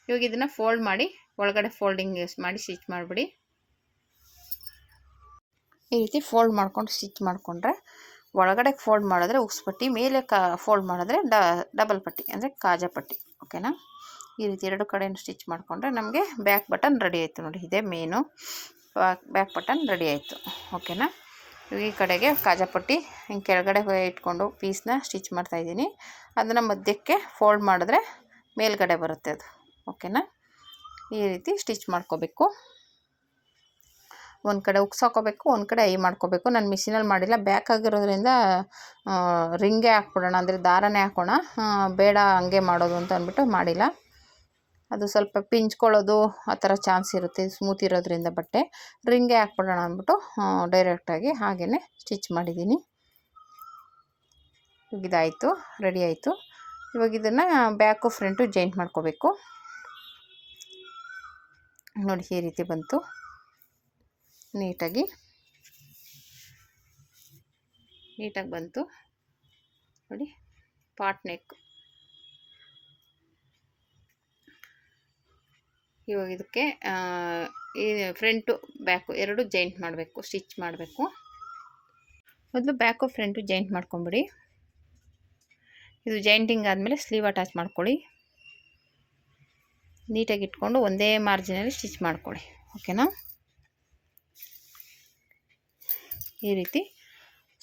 [SPEAKER 1] ಇವಾಗ ಇದನ್ನು ಫೋಲ್ಡ್ ಮಾಡಿ ಒಳಗಡೆ ಫೋಲ್ಡಿಂಗ್ ಮಾಡಿ ಸ್ಟಿಚ್ ಮಾಡಿಬಿಡಿ. ಈ ರೀತಿ ಫೋಲ್ಡ್ ಮಾಡ್ಕೊಂಡು ಸ್ಟಿಚ್ ಮಾಡಿಕೊಂಡ್ರೆ ಒಳಗಡೆ ಫೋಲ್ಡ್ ಮಾಡಿದ್ರೆ ಉಕ್ಸ್ ಪಟ್ಟಿ, ಮೇಲೆ ಫೋಲ್ಡ್ ಮಾಡಿದ್ರೆ ಡಬಲ್ ಪಟ್ಟಿ, ಅಂದರೆ ಕಾಜಾ ಪಟ್ಟಿ. ಓಕೆನಾ? ಈ ರೀತಿ ಎರಡು ಕಡೆಯನ್ನು ಸ್ಟಿಚ್ ಮಾಡಿಕೊಂಡ್ರೆ ನಮಗೆ ಬ್ಯಾಕ್ ಬಟನ್ ರೆಡಿ ಆಯಿತು ನೋಡಿ. ಇದೇ ಮೇನು ಬ್ಯಾಕ್ ಬಟನ್ ರೆಡಿ ಆಯಿತು. ಓಕೆನಾ? ಈ ಕಡೆಗೆ ಕಾಜಾ ಪಟ್ಟಿ ಹಿಂಗೆ ಕೆಳಗಡೆ ಇಟ್ಕೊಂಡು ಪೀಸ್ನ ಸ್ಟಿಚ್ ಮಾಡ್ತಾಯಿದ್ದೀನಿ. ಅದನ್ನು ಮಧ್ಯಕ್ಕೆ ಫೋಲ್ಡ್ ಮಾಡಿದ್ರೆ ಮೇಲ್ಗಡೆ ಬರುತ್ತೆ ಅದು. ಓಕೆನಾ? ಈ ರೀತಿ ಸ್ಟಿಚ್ ಮಾಡ್ಕೋಬೇಕು. ಒಂದು ಕಡೆ ಉಕ್ಸ್ ಹಾಕೋಬೇಕು, ಒಂದು ಕಡೆ ಐ ಮಾಡ್ಕೋಬೇಕು. ನಾನು ಮಿಷಿನಲ್ಲಿ ಮಾಡಿಲ್ಲ, ಬ್ಯಾಕ್ ಆಗಿರೋದ್ರಿಂದ ರಿಂಗೇ ಹಾಕ್ಬಿಡೋಣ, ಅಂದರೆ ದಾರನೇ ಹಾಕೋಣ, ಬೇಡ ಹಂಗೆ ಮಾಡೋದು ಅಂತ ಅಂದ್ಬಿಟ್ಟು ಮಾಡಿಲ್ಲ. ಅದು ಸ್ವಲ್ಪ ಪಿಂಚ್ಕೊಳ್ಳೋದು ಆ ಥರ ಚಾನ್ಸ್ ಇರುತ್ತೆ, ಸ್ಮೂತ್ ಇರೋದ್ರಿಂದ ಬಟ್ಟೆ. ರಿಂಗೇ ಹಾಕ್ಬಿಡೋಣ ಅಂದ್ಬಿಟ್ಟು ಡೈರೆಕ್ಟಾಗಿ ಹಾಗೇ ಸ್ಟಿಚ್ ಮಾಡಿದ್ದೀನಿ. ಇದಾಯಿತು, ರೆಡಿ ಆಯಿತು. ಇವಾಗ ಇದನ್ನು ಬ್ಯಾಕು ಫ್ರಂಟು ಜಾಯಿಂಟ್ ಮಾಡ್ಕೋಬೇಕು ನೋಡಿ. ಈ ರೀತಿ ಬಂತು ನೀಟಾಗಿ ಬಂತು ನೋಡಿ. Pot neck. ಇವಾಗ ಇದಕ್ಕೆ ಈ ಫ್ರಂಟು ಬ್ಯಾಕು ಎರಡು ಜಾಯಿಂಟ್ ಮಾಡಬೇಕು, ಸ್ಟಿಚ್ ಮಾಡಬೇಕು. ಮೊದಲು ಬ್ಯಾಕು ಫ್ರಂಟು ಜಾಯಿಂಟ್ ಮಾಡ್ಕೊಂಬಿಡಿ. ಇದು ಜಾಯಿಂಟಿಂಗ್ ಆದಮೇಲೆ ಸ್ಲೀವ್ ಅಟ್ಯಾಚ್ ಮಾಡ್ಕೊಳ್ಳಿ. ನೀಟಾಗಿ ಇಟ್ಕೊಂಡು ಒಂದೇ ಮಾರ್ಜಿನಲ್ಲಿ ಸ್ಟಿಚ್ ಮಾಡ್ಕೊಳ್ಳಿ. ಓಕೆನಾ? ಈ ರೀತಿ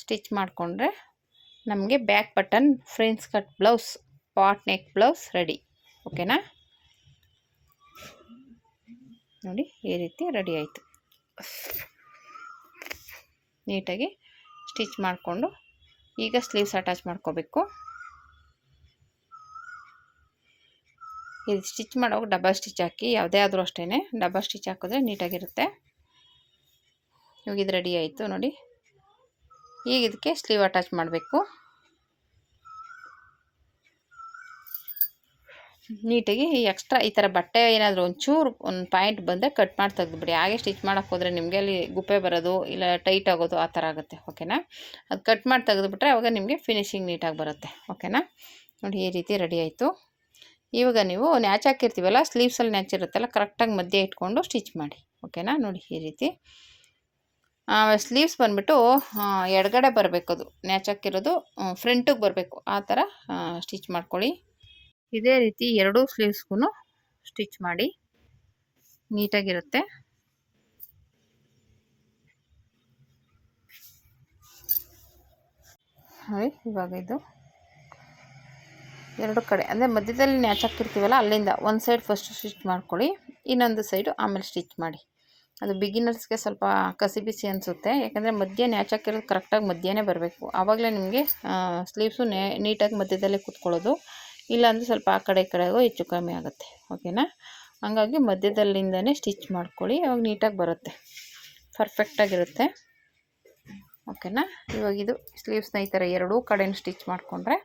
[SPEAKER 1] ಸ್ಟಿಚ್ ಮಾಡಿಕೊಂಡ್ರೆ ನಮಗೆ back button French cut blouse, pot neck blouse ready. ಓಕೆನಾ? ನೋಡಿ ಈ ರೀತಿ ರೆಡಿ ಆಯಿತು. ನೀಟಾಗಿ ಸ್ಟಿಚ್ ಮಾಡಿಕೊಂಡು ಈಗ ಸ್ಲೀವ್ಸ್ ಅಟ್ಯಾಚ್ ಮಾಡ್ಕೋಬೇಕು. ಇದು ಸ್ಟಿಚ್ ಮಾಡೋವಾಗ ಡಬಲ್ ಸ್ಟಿಚ್ ಹಾಕಿ, ಯಾವುದೇ ಆದರೂ ಅಷ್ಟೇ ಡಬಲ್ ಸ್ಟಿಚ್ ಹಾಕಿದ್ರೆ ನೀಟಾಗಿರುತ್ತೆ. ಇವಾಗ ಇದು ರೆಡಿ ಆಯಿತು ನೋಡಿ. ಈಗ ಇದಕ್ಕೆ ಸ್ಲೀವ್ ಅಟ್ಯಾಚ್ ಮಾಡಬೇಕು. ನೀಟಾಗಿ ಎಕ್ಸ್ಟ್ರಾ ಈ ಥರ ಬಟ್ಟೆ ಏನಾದರೂ ಒಂಚೂರು ಒಂದು ಪಾಯಿಂಟ್ ಬಂದರೆ ಕಟ್ ಮಾಡಿ ತೆಗೆದುಬಿಡಿ. ಹಾಗೆ ಸ್ಟಿಚ್ ಮಾಡೋಕ್ಕೆ ಹೋದರೆ ನಿಮಗೆ ಅಲ್ಲಿ ಗುಪ್ಪೆ ಬರೋದು ಇಲ್ಲ ಟೈಟ್ ಆಗೋದು ಆ ಥರ ಆಗುತ್ತೆ. ಓಕೆನಾ? ಅದು ಕಟ್ ಮಾಡಿ ತೆಗೆದುಬಿಟ್ರೆ ಆವಾಗ ನಿಮಗೆ ಫಿನಿಶಿಂಗ್ ನೀಟಾಗಿ ಬರುತ್ತೆ. ಓಕೆನಾ? ನೋಡಿ ಈ ರೀತಿ ರೆಡಿ ಆಯಿತು. ಇವಾಗ ನೀವು ನ್ಯಾಚ್ ಹಾಕಿರ್ತೀವಲ್ಲ, ಸ್ಲೀವ್ಸಲ್ಲಿ ನ್ಯಾಚ್ ಇರುತ್ತಲ್ಲ, ಕರೆಕ್ಟಾಗಿ ಮಧ್ಯೆ ಇಟ್ಕೊಂಡು ಸ್ಟಿಚ್ ಮಾಡಿ. ಓಕೆನಾ? ನೋಡಿ ಈ ರೀತಿ ಸ್ಲೀವ್ಸ್ ಬಂದುಬಿಟ್ಟು ಎಡಗಡೆ ಬರಬೇಕು, ಅದು ನ್ಯಾಚ್ ಹಾಕಿರೋದು ಫ್ರಂಟಿಗೆ ಬರಬೇಕು, ಆ ಥರ ಸ್ಟಿಚ್ ಮಾಡ್ಕೊಳ್ಳಿ. ಇದೇ ರೀತಿ ಎರಡೂ ಸ್ಲೀವ್ಸ್ಗೂ ಸ್ಟಿಚ್ ಮಾಡಿ ನೀಟಾಗಿರುತ್ತೆ. ನೋಡಿ ಇವಾಗ ಇದು ಎರಡು ಕಡೆ ಅಂದರೆ ಮಧ್ಯದಲ್ಲಿ ನ್ಯಾಚ್ ಹಾಕಿರ್ತೀವಲ್ಲ, ಅಲ್ಲಿಂದ ಒಂದು ಸೈಡ್ ಫಸ್ಟ್ ಸ್ಟಿಚ್ ಮಾಡ್ಕೊಳ್ಳಿ, ಇನ್ನೊಂದು ಸೈಡು ಆಮೇಲೆ ಸ್ಟಿಚ್ ಮಾಡಿ. ಅದು ಬಿಗಿನರ್ಸ್ಗೆ ಸ್ವಲ್ಪ ಕಸಿ ಬಿಸಿ ಅನಿಸುತ್ತೆ, ಯಾಕಂದರೆ ಮಧ್ಯೆ ನ್ಯಾಚ್ ಹಾಕಿರೋದು ಕರೆಕ್ಟಾಗಿ ಮಧ್ಯನೇ ಬರಬೇಕು. ಆವಾಗಲೇ ನಿಮಗೆ ಸ್ಲೀವ್ಸು ನೀಟಾಗಿ ಮಧ್ಯದಲ್ಲೇ ಕೂತ್ಕೊಳ್ಳೋದು. ಇಲ್ಲಾಂದರೆ ಸ್ವಲ್ಪ ಆ ಕಡೆ ಈ ಕಡೆಗೂ ಹೆಚ್ಚು ಕಮ್ಮಿ ಆಗುತ್ತೆ. ಓಕೆನಾ? ಹಂಗಾಗಿ ಮಧ್ಯದಲ್ಲಿಂದನೇ ಸ್ಟಿಚ್ ಮಾಡ್ಕೊಳ್ಳಿ, ಅವಾಗ ನೀಟಾಗಿ ಬರುತ್ತೆ, ಪರ್ಫೆಕ್ಟಾಗಿರುತ್ತೆ. ಓಕೆನಾ. ಇವಾಗ ಇದು ಸ್ಲೀವ್ಸ್ನ ಈ ಥರ ಎರಡೂ ಕಡೆನೂ ಸ್ಟಿಚ್ ಮಾಡಿಕೊಂಡ್ರೆ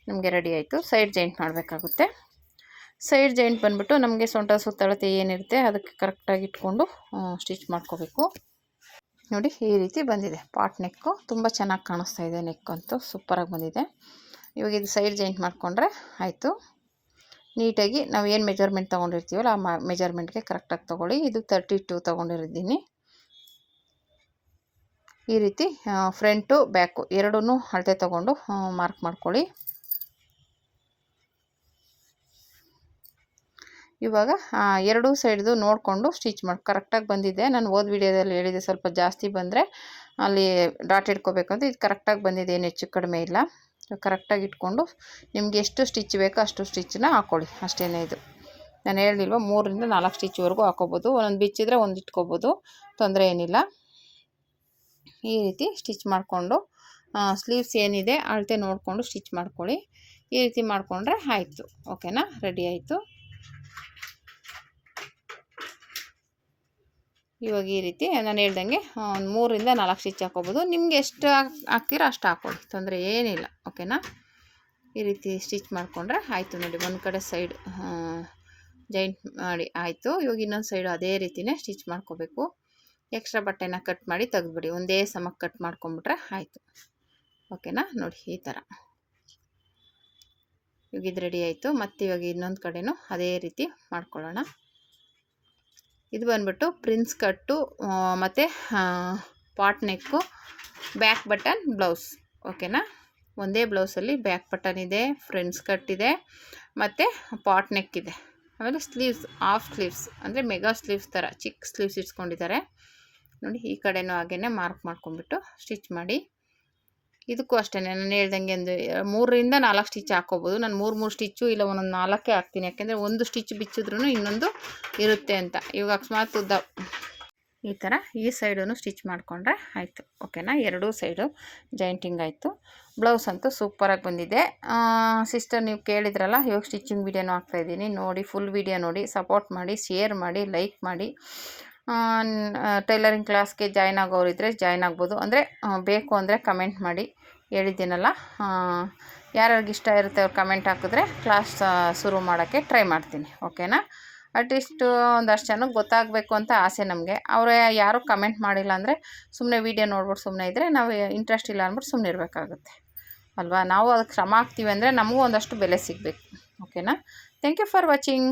[SPEAKER 1] ನಮಗೆ ರೆಡಿ ಆಯಿತು. ಸೈಡ್ ಜಾಯಿಂಟ್ ಮಾಡಬೇಕಾಗುತ್ತೆ. ಸೈಡ್ ಜಾಯಿಂಟ್ ಬಂದುಬಿಟ್ಟು ನಮಗೆ ಸೊಂಟ ಸುತ್ತಳತೆ ಏನಿರುತ್ತೆ ಅದಕ್ಕೆ ಕರೆಕ್ಟಾಗಿ ಇಟ್ಕೊಂಡು ಸ್ಟಿಚ್ ಮಾಡ್ಕೋಬೇಕು. ನೋಡಿ ಈ ರೀತಿ ಬಂದಿದೆ. ಪಾಟ್ ನೆಕ್ಕು ತುಂಬ ಚೆನ್ನಾಗಿ ಕಾಣಿಸ್ತಾ ಇದೆ. ನೆಕ್ ಅಂತೂ ಸೂಪರಾಗಿ ಬಂದಿದೆ. ಇವಾಗ ಇದು ಸೈಡ್ ಜಾಯಿಂಟ್ ಮಾಡಿಕೊಂಡ್ರೆ ಆಯಿತು. ನೀಟಾಗಿ ನಾವು ಏನು ಮೆಜರ್ಮೆಂಟ್ ತೊಗೊಂಡಿರ್ತೀವಲ್ಲ ಆ ಮೆಜರ್ಮೆಂಟ್ಗೆ ಕರೆಕ್ಟಾಗಿ ತೊಗೊಳ್ಳಿ. ಇದು 32 ತೊಗೊಂಡಿರಿದ್ದೀನಿ. ಈ ರೀತಿ ಫ್ರಂಟು ಬ್ಯಾಕು ಎರಡೂ ಅಳತೆ ತೊಗೊಂಡು ಮಾರ್ಕ್ ಮಾಡ್ಕೊಳ್ಳಿ. ಇವಾಗ ಎರಡೂ ಸೈಡ್ದು ನೋಡಿಕೊಂಡು ಸ್ಟಿಚ್ ಮಾಡಿ ಕರೆಕ್ಟಾಗಿ ಬಂದಿದೆ. ನಾನು ಓದ್ ವಿಡಿಯೋದಲ್ಲಿ ಹೇಳಿದೆ ಸ್ವಲ್ಪ ಜಾಸ್ತಿ ಬಂದರೆ ಅಲ್ಲಿ ಡಾಟ್ ಇಟ್ಕೋಬೇಕಂತ. ಇದು ಕರೆಕ್ಟಾಗಿ ಬಂದಿದೆ, ಏನು ಹೆಚ್ಚು ಕಡಿಮೆ ಇಲ್ಲ. ಕರೆಕ್ಟಾಗಿ ಇಟ್ಕೊಂಡು ನಿಮಗೆ ಎಷ್ಟು ಸ್ಟಿಚ್ ಬೇಕೋ ಅಷ್ಟು ಸ್ಟಿಚ್ಚನ್ನ ಹಾಕ್ಕೊಳ್ಳಿ, ಅಷ್ಟೇ. ಇದು ನಾನು ಹೇಳಿಲ್ವ 3 ರಿಂದ 4 ಸ್ಟಿಚ್ವರೆಗೂ ಹಾಕೋಬೋದು. ಒಂದೊಂದು ಬಿಚ್ಚಿದ್ರೆ ಒಂದು ಇಟ್ಕೋಬೋದು, ತೊಂದರೆ ಏನಿಲ್ಲ. ಈ ರೀತಿ ಸ್ಟಿಚ್ ಮಾಡಿಕೊಂಡು ಸ್ಲೀವ್ಸ್ ಏನಿದೆ ಅಳತೆ ನೋಡಿಕೊಂಡು ಸ್ಟಿಚ್ ಮಾಡ್ಕೊಳ್ಳಿ. ಈ ರೀತಿ ಮಾಡಿಕೊಂಡ್ರೆ ಆಯಿತು. ಓಕೆನಾ, ರೆಡಿ ಆಯಿತು. ಇವಾಗ ಈ ರೀತಿ ನಾನು ಹೇಳ್ದಂಗೆ ಒಂದು 3 ರಿಂದ 4 ಸ್ಟಿಚ್ ಹಾಕೋಬೋದು. ನಿಮಗೆ ಎಷ್ಟು ಹಾಕ್ತೀರೋ ಅಷ್ಟು ಹಾಕ್ಕೊಳ್ಳಿ, ತೊಂದರೆ ಏನಿಲ್ಲ. ಓಕೆನಾ. ಈ ರೀತಿ ಸ್ಟಿಚ್ ಮಾಡಿಕೊಂಡ್ರೆ ಆಯಿತು. ನೋಡಿ ಒಂದು ಕಡೆ ಸೈಡ್ ಜಾಯಿಂಟ್ ಮಾಡಿ ಆಯಿತು. ಇವಾಗ ಇನ್ನೊಂದು ಸೈಡು ಅದೇ ರೀತಿಯೇ ಸ್ಟಿಚ್ ಮಾಡ್ಕೋಬೇಕು. ಎಕ್ಸ್ಟ್ರಾ ಬಟ್ಟೆನ ಕಟ್ ಮಾಡಿ ತೆಗೆದುಬಿಡಿ, ಒಂದೇ ಸಮಕ್ಕೆ ಕಟ್ ಮಾಡ್ಕೊಂಬಿಟ್ರೆ ಆಯಿತು. ಓಕೆನಾ. ನೋಡಿ ಈ ಥರ ಇವಾಗ ಇದು ರೆಡಿ ಆಯಿತು. ಮತ್ತು ಇವಾಗ ಇನ್ನೊಂದು ಕಡೆನೂ ಅದೇ ರೀತಿ ಮಾಡ್ಕೊಳ್ಳೋಣ. ಇದು ಬಂದುಬಿಟ್ಟು ಪ್ರಿನ್ಸ್ ಕಟ್ಟು ಮತ್ತು ಪಾಟ್ ನೆಕ್ಕು, ಬ್ಯಾಕ್ ಬಟನ್ ಬ್ಲೌಸ್. ಓಕೆನಾ. ಒಂದೇ ಬ್ಲೌಸಲ್ಲಿ ಬ್ಯಾಕ್ ಬಟನ್ ಇದೆ, ಫ್ರಂಟ್ಸ್ ಕಟ್ ಇದೆ ಮತ್ತು ಪಾಟ್ ನೆಕ್ ಇದೆ. ಆಮೇಲೆ ಸ್ಲೀವ್ಸ್ ಹಾಫ್ ಸ್ಲೀವ್ಸ್ ಅಂದರೆ ಮೆಗಾ ಸ್ಲೀವ್ಸ್ ಥರ ಚಿಕ್ಕ ಸ್ಲೀವ್ಸ್ ಇಟ್ಸ್ಕೊಂಡಿದ್ದಾರೆ. ನೋಡಿ ಈ ಕಡೆನೂ ಹಾಗೇ ಮಾರ್ಕ್ ಮಾಡ್ಕೊಂಡ್ಬಿಟ್ಟು ಸ್ಟಿಚ್ ಮಾಡಿ. ಇದಕ್ಕೂ ಅಷ್ಟೇ ನಾನು ಹೇಳ್ದಂಗೆ ಒಂದು 3 ರಿಂದ 4 ಸ್ಟಿಚ್ ಹಾಕ್ಕೋಬೋದು. ನಾನು 3 ಸ್ಟಿಚ್ಚು ಇಲ್ಲ ಒಂದೊಂದು 4 ಹಾಕ್ತೀನಿ, ಯಾಕೆಂದರೆ ಒಂದು ಸ್ಟಿಚ್ ಬಿಚ್ಚಿದ್ರೂ ಇನ್ನೊಂದು ಇರುತ್ತೆ ಅಂತ. ಇವಾಗ ಅಕಸ್ಮಾತ್ ಉದ್ದ ಈ ಥರ ಈ ಸೈಡೂ ಸ್ಟಿಚ್ ಮಾಡಿಕೊಂಡ್ರೆ ಆಯಿತು. ಓಕೆನಾ. ಎರಡೂ ಸೈಡು ಜಾಯಿಂಟಿಂಗ್ ಆಯಿತು. ಬ್ಲೌಸ್ ಅಂತೂ ಸೂಪರಾಗಿ ಬಂದಿದೆ. ಸಿಸ್ಟರ್ ನೀವು ಕೇಳಿದ್ರಲ್ಲ, ಇವಾಗ ಸ್ಟಿಚಿಂಗ್ ವೀಡಿಯೋನೂ ಹಾಕ್ತಾಯಿದ್ದೀನಿ, ನೋಡಿ, ಫುಲ್ ವೀಡಿಯೋ ನೋಡಿ, ಸಪೋರ್ಟ್ ಮಾಡಿ, ಶೇರ್ ಮಾಡಿ, ಲೈಕ್ ಮಾಡಿ. ಟೈಲರಿಂಗ್ ಕ್ಲಾಸ್ಗೆ ಜಾಯ್ನ್ ಆಗೋರಿದ್ದರೆ ಜಾಯ್ನ್ ಆಗ್ಬೋದು. ಅಂದರೆ ಬೇಕು ಅಂದರೆ ಕಮೆಂಟ್ ಮಾಡಿ, ಹೇಳಿದ್ದೀನಲ್ಲ. ಯಾರ್ಯಾರಿಗೆ ಇಷ್ಟ ಇರುತ್ತೆ ಅವ್ರು ಕಮೆಂಟ್ ಹಾಕಿದ್ರೆ ಕ್ಲಾಸ್ ಶುರು ಮಾಡೋಕ್ಕೆ ಟ್ರೈ ಮಾಡ್ತೀನಿ. ಓಕೆನಾ. ಅಟ್ಲೀಸ್ಟ್ ಒಂದಷ್ಟು ಜನಕ್ಕೆ ಗೊತ್ತಾಗಬೇಕು ಅಂತ ಆಸೆ ನಮಗೆ. ಅವರು ಯಾರೂ ಕಮೆಂಟ್ ಮಾಡಿಲ್ಲ ಅಂದರೆ ಸುಮ್ಮನೆ ವೀಡಿಯೋ ನೋಡ್ಬಿಟ್ಟು ಸುಮ್ಮನೆ ಇದ್ದರೆ ನಾವು ಇಂಟ್ರೆಸ್ಟ್ ಇಲ್ಲ ಅಂದ್ಬಿಟ್ಟು ಸುಮ್ಮನೆ ಇರಬೇಕಾಗುತ್ತೆ ಅಲ್ವಾ. ನಾವು ಅದಕ್ಕೆ ಶ್ರಮ ಹಾಕ್ತೀವಿ ಅಂದರೆ ನಮಗೂ ಒಂದಷ್ಟು ಬೆಲೆ ಸಿಗಬೇಕು. ಓಕೆನಾ. Thank you for watching.